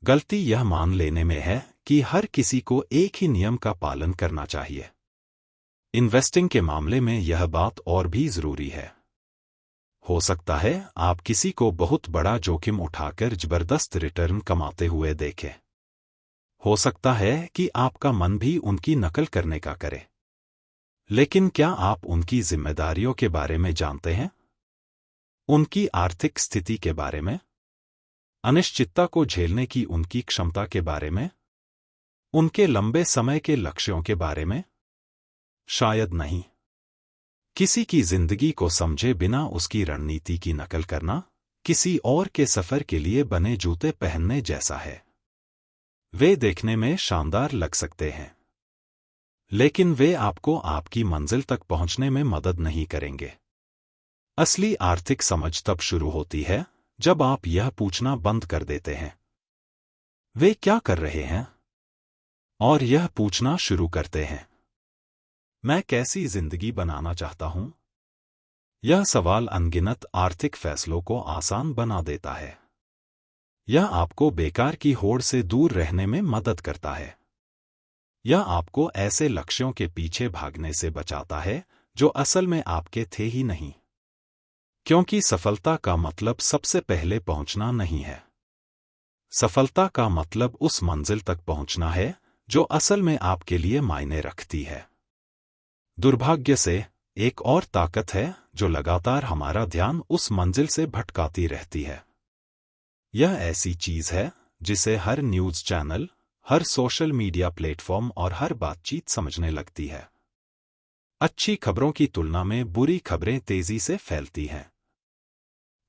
गलती यह मान लेने में है कि हर किसी को एक ही नियम का पालन करना चाहिए। इन्वेस्टिंग के मामले में यह बात और भी जरूरी है। हो सकता है आप किसी को बहुत बड़ा जोखिम उठाकर जबरदस्त रिटर्न कमाते हुए देखें। हो सकता है कि आपका मन भी उनकी नकल करने का करे। लेकिन क्या आप उनकी जिम्मेदारियों के बारे में जानते हैं? उनकी आर्थिक स्थिति के बारे में? अनिश्चितता को झेलने की उनकी क्षमता के बारे में? उनके लंबे समय के लक्ष्यों के बारे में? शायद नहीं। किसी की जिंदगी को समझे बिना उसकी रणनीति की नकल करना किसी और के सफर के लिए बने जूते पहनने जैसा है। वे देखने में शानदार लग सकते हैं, लेकिन वे आपको आपकी मंजिल तक पहुंचने में मदद नहीं करेंगे। असली आर्थिक समझ तब शुरू होती है जब आप यह पूछना बंद कर देते हैं, वे क्या कर रहे हैं, और यह पूछना शुरू करते हैं, मैं कैसी जिंदगी बनाना चाहता हूं। यह सवाल अनगिनत आर्थिक फैसलों को आसान बना देता है। यह आपको बेकार की होड़ से दूर रहने में मदद करता है। यह आपको ऐसे लक्ष्यों के पीछे भागने से बचाता है जो असल में आपके थे ही नहीं। क्योंकि सफलता का मतलब सबसे पहले पहुंचना नहीं है। सफलता का मतलब उस मंजिल तक पहुंचना है जो असल में आपके लिए मायने रखती है। दुर्भाग्य से एक और ताकत है जो लगातार हमारा ध्यान उस मंजिल से भटकाती रहती है। यह ऐसी चीज है जिसे हर न्यूज़ चैनल, हर सोशल मीडिया प्लेटफॉर्म और हर बातचीत समझने लगती है। अच्छी खबरों की तुलना में बुरी खबरें तेजी से फैलती हैं।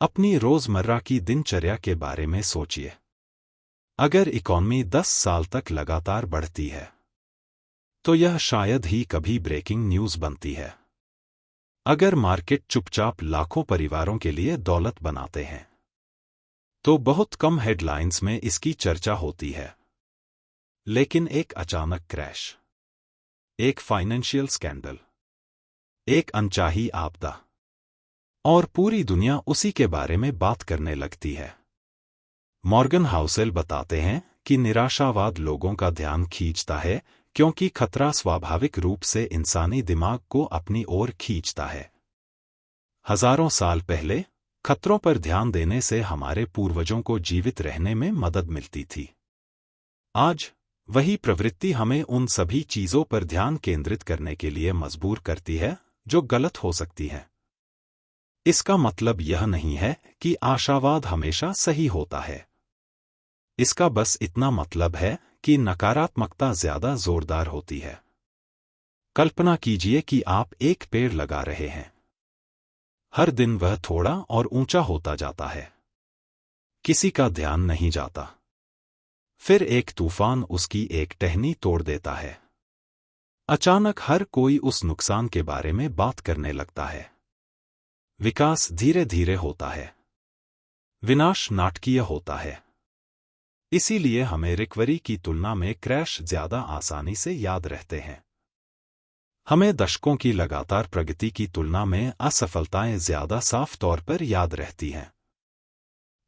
अपनी रोजमर्रा की दिनचर्या के बारे में सोचिए। अगर इकॉनमी 10 साल तक लगातार बढ़ती है, तो यह शायद ही कभी ब्रेकिंग न्यूज़ बनती है। अगर मार्केट चुपचाप लाखों परिवारों के लिए दौलत बनाते हैं, तो बहुत कम हेडलाइंस में इसकी चर्चा होती है। लेकिन एक अचानक क्रैश, एक फाइनेंशियल स्कैंडल, एक अनचाही आपदा, और पूरी दुनिया उसी के बारे में बात करने लगती है। मॉर्गन हाउसेल बताते हैं कि निराशावाद लोगों का ध्यान खींचता है क्योंकि खतरा स्वाभाविक रूप से इंसानी दिमाग को अपनी ओर खींचता है। हजारों साल पहले खतरों पर ध्यान देने से हमारे पूर्वजों को जीवित रहने में मदद मिलती थी। आज वही प्रवृत्ति हमें उन सभी चीजों पर ध्यान केंद्रित करने के लिए मजबूर करती है जो गलत हो सकती हैं। इसका मतलब यह नहीं है कि आशावाद हमेशा सही होता है। इसका बस इतना मतलब है कि नकारात्मकता ज्यादा जोरदार होती है। कल्पना कीजिए कि आप एक पेड़ लगा रहे हैं। हर दिन वह थोड़ा और ऊंचा होता जाता है। किसी का ध्यान नहीं जाता। फिर एक तूफान उसकी एक टहनी तोड़ देता है। अचानक हर कोई उस नुकसान के बारे में बात करने लगता है। विकास धीरे धीरे होता है। विनाश नाटकीय होता है। इसीलिए हमें रिकवरी की तुलना में क्रैश ज्यादा आसानी से याद रहते हैं। हमें दशकों की लगातार प्रगति की तुलना में असफलताएं ज्यादा साफ तौर पर याद रहती हैं।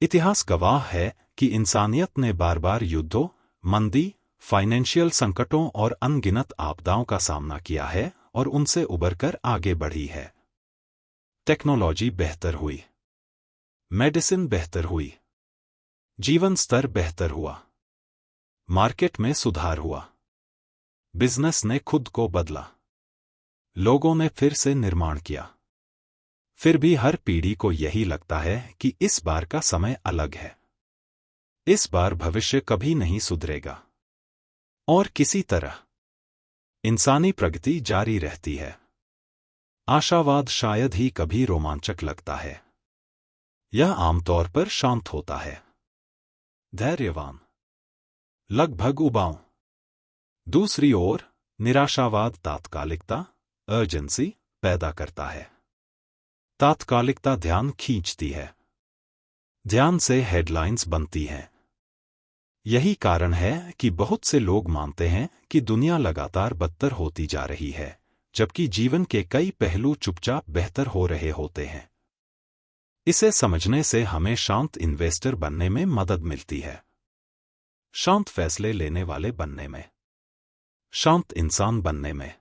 इतिहास गवाह है कि इंसानियत ने बार बार युद्धों, मंदी, फाइनेंशियल संकटों और अनगिनत आपदाओं का सामना किया है और उनसे उबरकर आगे बढ़ी है। टेक्नोलॉजी बेहतर हुई, मेडिसिन बेहतर हुई, जीवन स्तर बेहतर हुआ, मार्केट में सुधार हुआ, बिजनेस ने खुद को बदला, लोगों ने फिर से निर्माण किया। फिर भी हर पीढ़ी को यही लगता है कि इस बार का समय अलग है। इस बार भविष्य कभी नहीं सुधरेगा। और किसी तरह इंसानी प्रगति जारी रहती है। आशावाद शायद ही कभी रोमांचक लगता है। यह आमतौर पर शांत होता है, धैर्यवान, लगभग उबाऊ। दूसरी ओर निराशावाद तात्कालिकता, अर्जेंसी पैदा करता है। तात्कालिकता ध्यान खींचती है। ध्यान से हेडलाइंस बनती हैं। यही कारण है कि बहुत से लोग मानते हैं कि दुनिया लगातार बदतर होती जा रही है, जबकि जीवन के कई पहलू चुपचाप बेहतर हो रहे होते हैं। इसे समझने से हमें शांत इन्वेस्टर बनने में मदद मिलती है, शांत फैसले लेने वाले बनने में, शांत इंसान बनने में।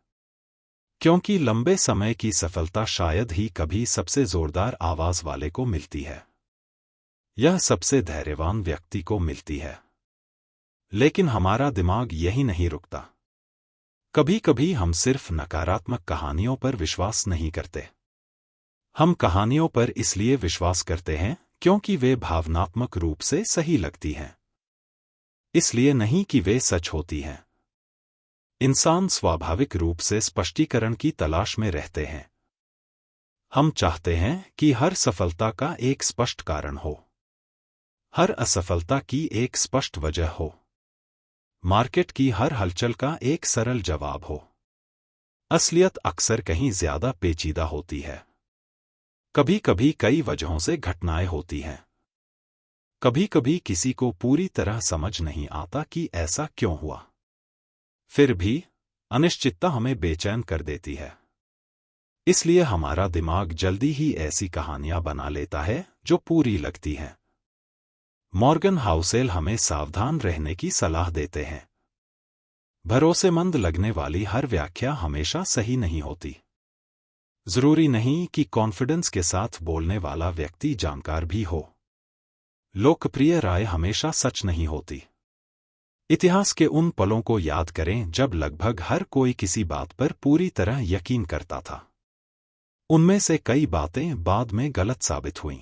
क्योंकि लंबे समय की सफलता शायद ही कभी सबसे जोरदार आवाज वाले को मिलती है। यह सबसे धैर्यवान व्यक्ति को मिलती है। लेकिन हमारा दिमाग यही नहीं रुकता। कभी कभी हम सिर्फ नकारात्मक कहानियों पर विश्वास नहीं करते। हम कहानियों पर इसलिए विश्वास करते हैं क्योंकि वे भावनात्मक रूप से सही लगती हैं, इसलिए नहीं कि वे सच होती हैं। इंसान स्वाभाविक रूप से स्पष्टीकरण की तलाश में रहते हैं। हम चाहते हैं कि हर सफलता का एक स्पष्ट कारण हो, हर असफलता की एक स्पष्ट वजह हो, मार्केट की हर हलचल का एक सरल जवाब हो। असलियत अक्सर कहीं ज्यादा पेचीदा होती है। कभी कभी कई वजहों से घटनाएं होती हैं। कभी कभी किसी को पूरी तरह समझ नहीं आता कि ऐसा क्यों हुआ। फिर भी अनिश्चितता हमें बेचैन कर देती है। इसलिए हमारा दिमाग जल्दी ही ऐसी कहानियां बना लेता है जो पूरी लगती हैं। मॉर्गन हाउसेल हमें सावधान रहने की सलाह देते हैं। भरोसेमंद लगने वाली हर व्याख्या हमेशा सही नहीं होती। जरूरी नहीं कि कॉन्फिडेंस के साथ बोलने वाला व्यक्ति जानकार भी हो। लोकप्रिय राय हमेशा सच नहीं होती। इतिहास के उन पलों को याद करें जब लगभग हर कोई किसी बात पर पूरी तरह यकीन करता था। उनमें से कई बातें बाद में गलत साबित हुईं।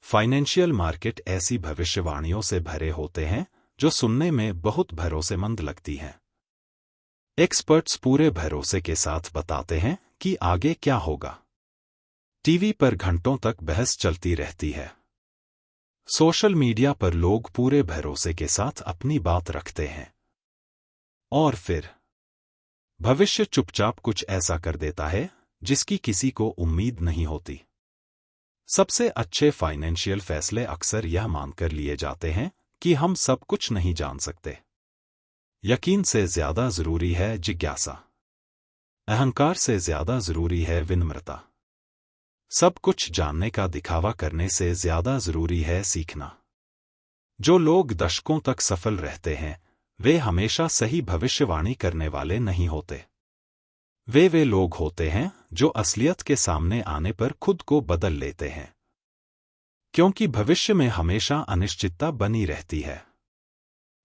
फाइनेंशियल मार्केट ऐसी भविष्यवाणियों से भरे होते हैं जो सुनने में बहुत भरोसेमंद लगती हैं। एक्सपर्ट्स पूरे भरोसे के साथ बताते हैं कि आगे क्या होगा। टीवी पर घंटों तक बहस चलती रहती है। सोशल मीडिया पर लोग पूरे भरोसे के साथ अपनी बात रखते हैं। और फिर भविष्य चुपचाप कुछ ऐसा कर देता है जिसकी किसी को उम्मीद नहीं होती। सबसे अच्छे फाइनेंशियल फैसले अक्सर यह मानकर लिए जाते हैं कि हम सब कुछ नहीं जान सकते। यकीन से ज्यादा जरूरी है जिज्ञासा। अहंकार से ज्यादा जरूरी है विनम्रता। सब कुछ जानने का दिखावा करने से ज्यादा जरूरी है सीखना। जो लोग दशकों तक सफल रहते हैं वे हमेशा सही भविष्यवाणी करने वाले नहीं होते। वे लोग होते हैं जो असलियत के सामने आने पर खुद को बदल लेते हैं। क्योंकि भविष्य में हमेशा अनिश्चितता बनी रहती है।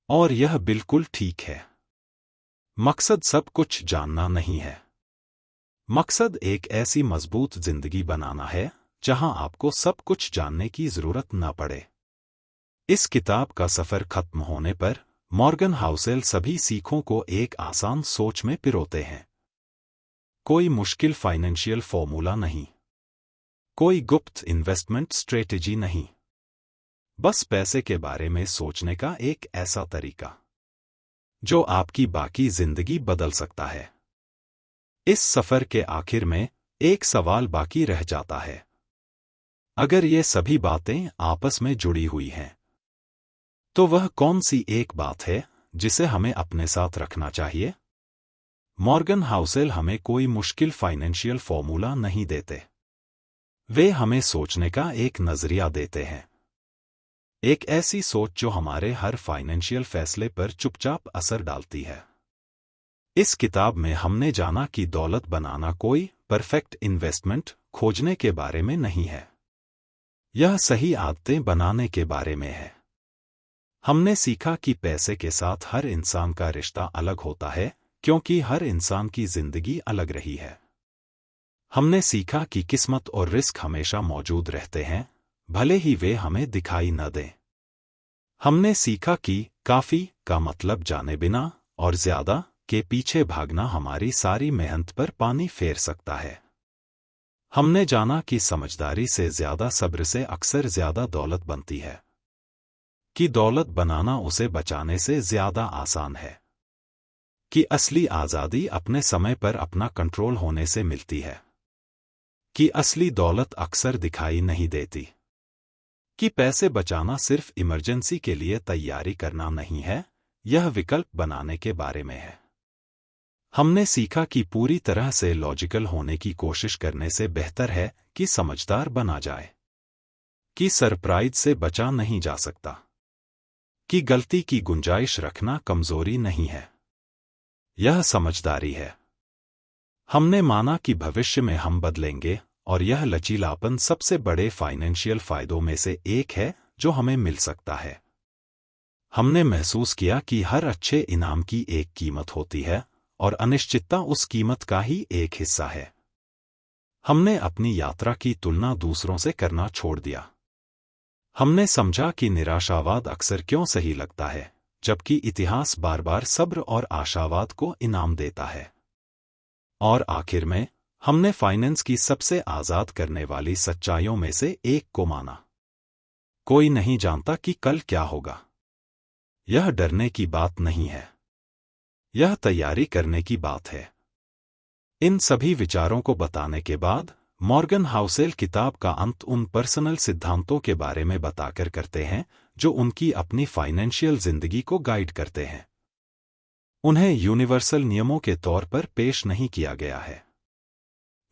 और यह बिल्कुल ठीक है। मकसद सब कुछ जानना नहीं है। मकसद एक ऐसी मजबूत जिंदगी बनाना है जहां आपको सब कुछ जानने की जरूरत न पड़े। इस किताब का सफर खत्म होने पर मॉर्गन हाउसेल सभी सीखों को एक आसान सोच में पिरोते हैं। कोई मुश्किल फाइनेंशियल फॉर्मूला नहीं, कोई गुप्त इन्वेस्टमेंट स्ट्रेटेजी नहीं, बस पैसे के बारे में सोचने का एक ऐसा तरीका जो आपकी बाकी जिंदगी बदल सकता है। इस सफर के आखिर में एक सवाल बाकी रह जाता है। अगर ये सभी बातें आपस में जुड़ी हुई हैं, तो वह कौन सी एक बात है जिसे हमें अपने साथ रखना चाहिए? मॉर्गन हाउसेल हमें कोई मुश्किल फाइनेंशियल फॉर्मूला नहीं देते। वे हमें सोचने का एक नजरिया देते हैं। एक ऐसी सोच जो हमारे हर फाइनेंशियल फैसले पर चुपचाप असर डालती है। इस किताब में हमने जाना कि दौलत बनाना कोई परफेक्ट इन्वेस्टमेंट खोजने के बारे में नहीं है। यह सही आदतें बनाने के बारे में है। हमने सीखा कि पैसे के साथ हर इंसान का रिश्ता अलग होता है क्योंकि हर इंसान की जिंदगी अलग रही है। हमने सीखा कि किस्मत और रिस्क हमेशा मौजूद रहते हैं, भले ही वे हमें दिखाई न दें। हमने सीखा कि काफी का मतलब जाने बिना और ज्यादा के पीछे भागना हमारी सारी मेहनत पर पानी फेर सकता है। हमने जाना कि समझदारी से ज्यादा सब्र से अक्सर ज्यादा दौलत बनती है, कि दौलत बनाना उसे बचाने से ज्यादा आसान है, कि असली आजादी अपने समय पर अपना कंट्रोल होने से मिलती है, कि असली दौलत अक्सर दिखाई नहीं देती, कि पैसे बचाना सिर्फ इमरजेंसी के लिए तैयारी करना नहीं है, यह विकल्प बनाने के बारे में है। हमने सीखा कि पूरी तरह से लॉजिकल होने की कोशिश करने से बेहतर है कि समझदार बना जाए, कि सरप्राइज से बचा नहीं जा सकता, कि गलती की गुंजाइश रखना कमजोरी नहीं है, यह समझदारी है। हमने माना कि भविष्य में हम बदलेंगे और यह लचीलापन सबसे बड़े फाइनेंशियल फायदों में से एक है जो हमें मिल सकता है। हमने महसूस किया कि हर अच्छे इनाम की एक कीमत होती है और अनिश्चितता उस कीमत का ही एक हिस्सा है। हमने अपनी यात्रा की तुलना दूसरों से करना छोड़ दिया। हमने समझा कि निराशावाद अक्सर क्यों सही लगता है, जबकि इतिहास बार बार सब्र और आशावाद को इनाम देता है। और आखिर में हमने फाइनेंस की सबसे आजाद करने वाली सच्चाइयों में से एक को माना। कोई नहीं जानता कि कल क्या होगा। यह डरने की बात नहीं है, यह तैयारी करने की बात है। इन सभी विचारों को बताने के बाद मॉर्गन हाउसेल किताब का अंत उन पर्सनल सिद्धांतों के बारे में बताकर करते हैं जो उनकी अपनी फाइनेंशियल जिंदगी को गाइड करते हैं। उन्हें यूनिवर्सल नियमों के तौर पर पेश नहीं किया गया है।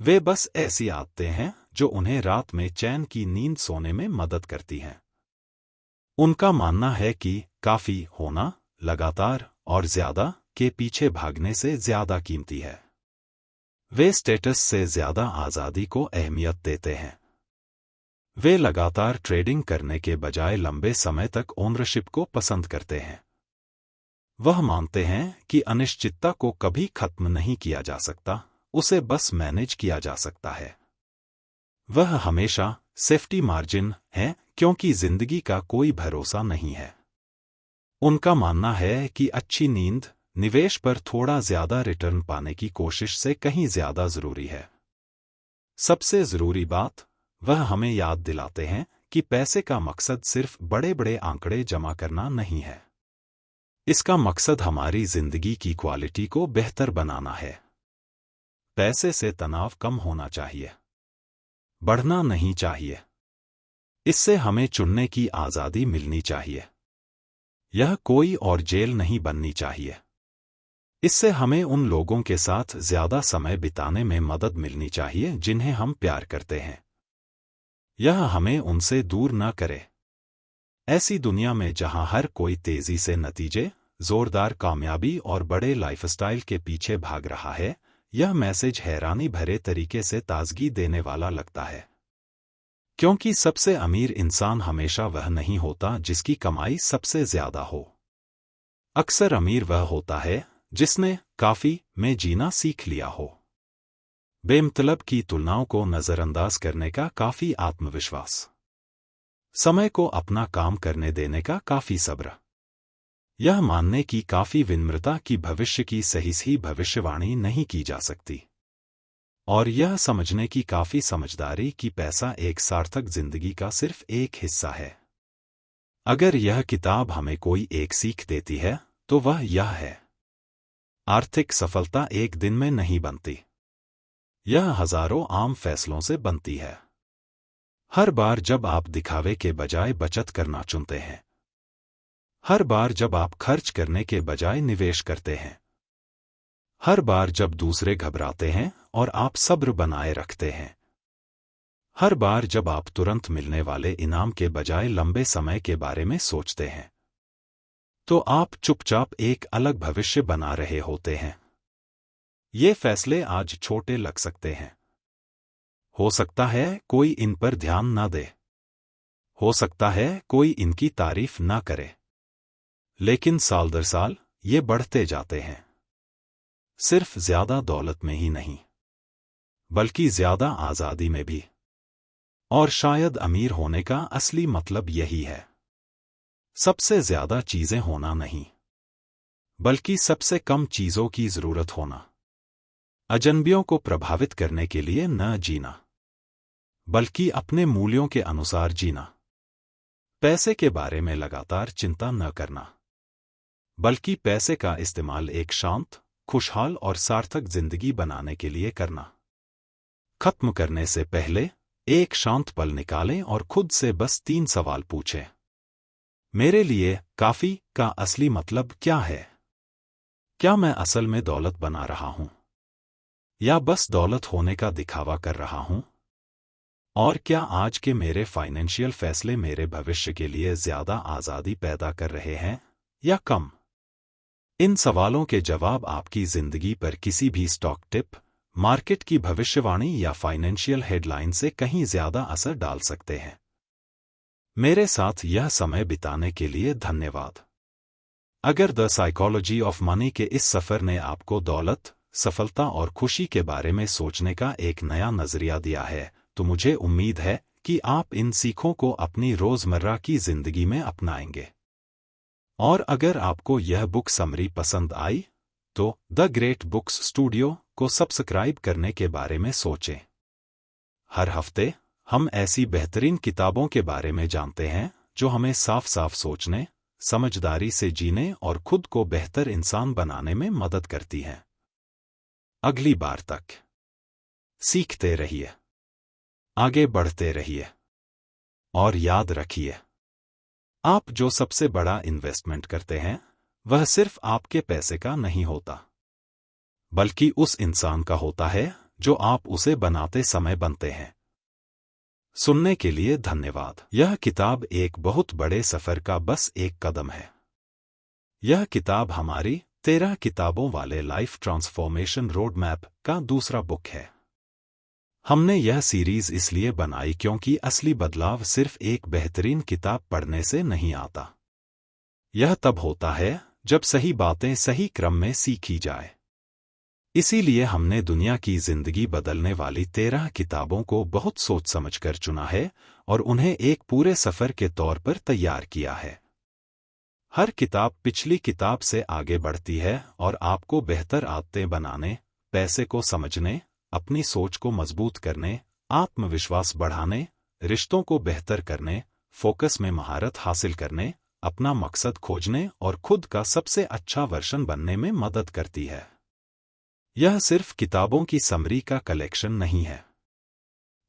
वे बस ऐसी आदतें हैं जो उन्हें रात में चैन की नींद सोने में मदद करती हैं। उनका मानना है कि काफी होना लगातार और ज्यादा के पीछे भागने से ज्यादा कीमती है। वे स्टेटस से ज्यादा आजादी को अहमियत देते हैं। वे लगातार ट्रेडिंग करने के बजाय लंबे समय तक ओनरशिप को पसंद करते हैं। वह मानते हैं कि अनिश्चितता को कभी खत्म नहीं किया जा सकता, उसे बस मैनेज किया जा सकता है। वह हमेशा सेफ्टी मार्जिन है क्योंकि जिंदगी का कोई भरोसा नहीं है। उनका मानना है कि अच्छी नींद निवेश पर थोड़ा ज्यादा रिटर्न पाने की कोशिश से कहीं ज्यादा जरूरी है। सबसे जरूरी बात, वह हमें याद दिलाते हैं कि पैसे का मकसद सिर्फ बड़े बड़े आंकड़े जमा करना नहीं है। इसका मकसद हमारी जिंदगी की क्वालिटी को बेहतर बनाना है। पैसे से तनाव कम होना चाहिए, बढ़ना नहीं चाहिए। इससे हमें चुनने की आजादी मिलनी चाहिए। यह कोई और जेल नहीं बननी चाहिए। इससे हमें उन लोगों के साथ ज्यादा समय बिताने में मदद मिलनी चाहिए जिन्हें हम प्यार करते हैं। यह हमें उनसे दूर न करे। ऐसी दुनिया में जहां हर कोई तेजी से नतीजे, जोरदार कामयाबी और बड़े लाइफस्टाइल के पीछे भाग रहा है, यह मैसेज हैरानी भरे तरीके से ताजगी देने वाला लगता है। क्योंकि सबसे अमीर इंसान हमेशा वह नहीं होता जिसकी कमाई सबसे ज्यादा हो। अक्सर अमीर वह होता है जिसने काफी में जीना सीख लिया हो। बेमतलब की तुलनाओं को नजरअंदाज करने का काफी आत्मविश्वास, समय को अपना काम करने देने का काफी सब्र, यह मानने की काफी विनम्रता कि भविष्य की सही भविष्यवाणी नहीं की जा सकती, और यह समझने की काफी समझदारी कि पैसा एक सार्थक जिंदगी का सिर्फ एक हिस्सा है। अगर यह किताब हमें कोई एक सीख देती है तो वह यह है, आर्थिक सफलता एक दिन में नहीं बनती। यह हजारों आम फैसलों से बनती है। हर बार जब आप दिखावे के बजाय बचत करना चुनते हैं, हर बार जब आप खर्च करने के बजाय निवेश करते हैं, हर बार जब दूसरे घबराते हैं और आप सब्र बनाए रखते हैं, हर बार जब आप तुरंत मिलने वाले इनाम के बजाय लंबे समय के बारे में सोचते हैं, तो आप चुपचाप एक अलग भविष्य बना रहे होते हैं। ये फैसले आज छोटे लग सकते हैं। हो सकता है कोई इन पर ध्यान न दे, हो सकता है कोई इनकी तारीफ ना करे, लेकिन साल दर साल ये बढ़ते जाते हैं। सिर्फ ज्यादा दौलत में ही नहीं, बल्कि ज्यादा आजादी में भी। और शायद अमीर होने का असली मतलब यही है, सबसे ज्यादा चीजें होना नहीं, बल्कि सबसे कम चीजों की जरूरत होना। अजनबियों को प्रभावित करने के लिए न जीना, बल्कि अपने मूल्यों के अनुसार जीना। पैसे के बारे में लगातार चिंता न करना, बल्कि पैसे का इस्तेमाल एक शांत, खुशहाल और सार्थक जिंदगी बनाने के लिए करना। खत्म करने से पहले एक शांत पल निकालें और खुद से बस 3 सवाल पूछें। मेरे लिए काफी का असली मतलब क्या है? क्या मैं असल में दौलत बना रहा हूं, या बस दौलत होने का दिखावा कर रहा हूं? और क्या आज के मेरे फाइनेंशियल फैसले मेरे भविष्य के लिए ज्यादा आजादी पैदा कर रहे हैं या कम? इन सवालों के जवाब आपकी जिंदगी पर किसी भी स्टॉक टिप, मार्केट की भविष्यवाणी या फाइनेंशियल हेडलाइन से कहीं ज्यादा असर डाल सकते हैं। मेरे साथ यह समय बिताने के लिए धन्यवाद। अगर द साइकोलॉजी ऑफ मनी के इस सफर ने आपको दौलत, सफलता और खुशी के बारे में सोचने का एक नया नजरिया दिया है, तो मुझे उम्मीद है कि आप इन सीखों को अपनी रोजमर्रा की जिंदगी में अपनाएंगे। और अगर आपको यह बुक समरी पसंद आई, तो द ग्रेट बुक्स स्टूडियो को सब्सक्राइब करने के बारे में सोचें। हर हफ्ते हम ऐसी बेहतरीन किताबों के बारे में जानते हैं जो हमें साफ साफ सोचने, समझदारी से जीने और खुद को बेहतर इंसान बनाने में मदद करती हैं। अगली बार तक सीखते रहिए, आगे बढ़ते रहिए और याद रखिए, आप जो सबसे बड़ा इन्वेस्टमेंट करते हैं वह सिर्फ आपके पैसे का नहीं होता, बल्कि उस इंसान का होता है जो आप उसे बनाते समय बनते हैं। सुनने के लिए धन्यवाद। यह किताब एक बहुत बड़े सफर का बस एक कदम है। यह किताब हमारी 13 किताबों वाले लाइफ ट्रांसफॉर्मेशन रोड मैप का दूसरा बुक है। हमने यह सीरीज इसलिए बनाई क्योंकि असली बदलाव सिर्फ एक बेहतरीन किताब पढ़ने से नहीं आता। यह तब होता है जब सही बातें सही क्रम में सीखी जाए। इसीलिए हमने दुनिया की जिंदगी बदलने वाली 13 किताबों को बहुत सोच समझकर चुना है और उन्हें एक पूरे सफर के तौर पर तैयार किया है। हर किताब पिछली किताब से आगे बढ़ती है और आपको बेहतर आदतें बनाने, पैसे को समझने, अपनी सोच को मजबूत करने, आत्मविश्वास बढ़ाने, रिश्तों को बेहतर करने, फोकस में महारत हासिल करने, अपना मकसद खोजने और खुद का सबसे अच्छा वर्जन बनने में मदद करती है। यह सिर्फ किताबों की समरी का कलेक्शन नहीं है।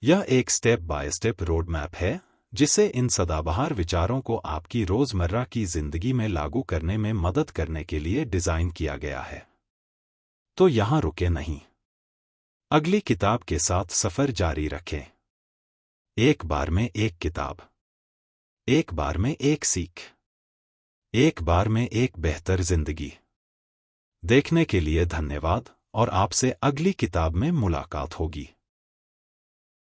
यह एक step by step road map है जिसे इन सदाबहार विचारों को आपकी रोजमर्रा की जिंदगी में लागू करने में मदद करने के लिए डिजाइन किया गया है। तो यहां रुके नहीं, अगली किताब के साथ सफर जारी रखें। एक बार में एक किताब, एक बार में एक सीख, एक बार में एक बेहतर जिंदगी। देखने के लिए धन्यवाद और आपसे अगली किताब में मुलाकात होगी।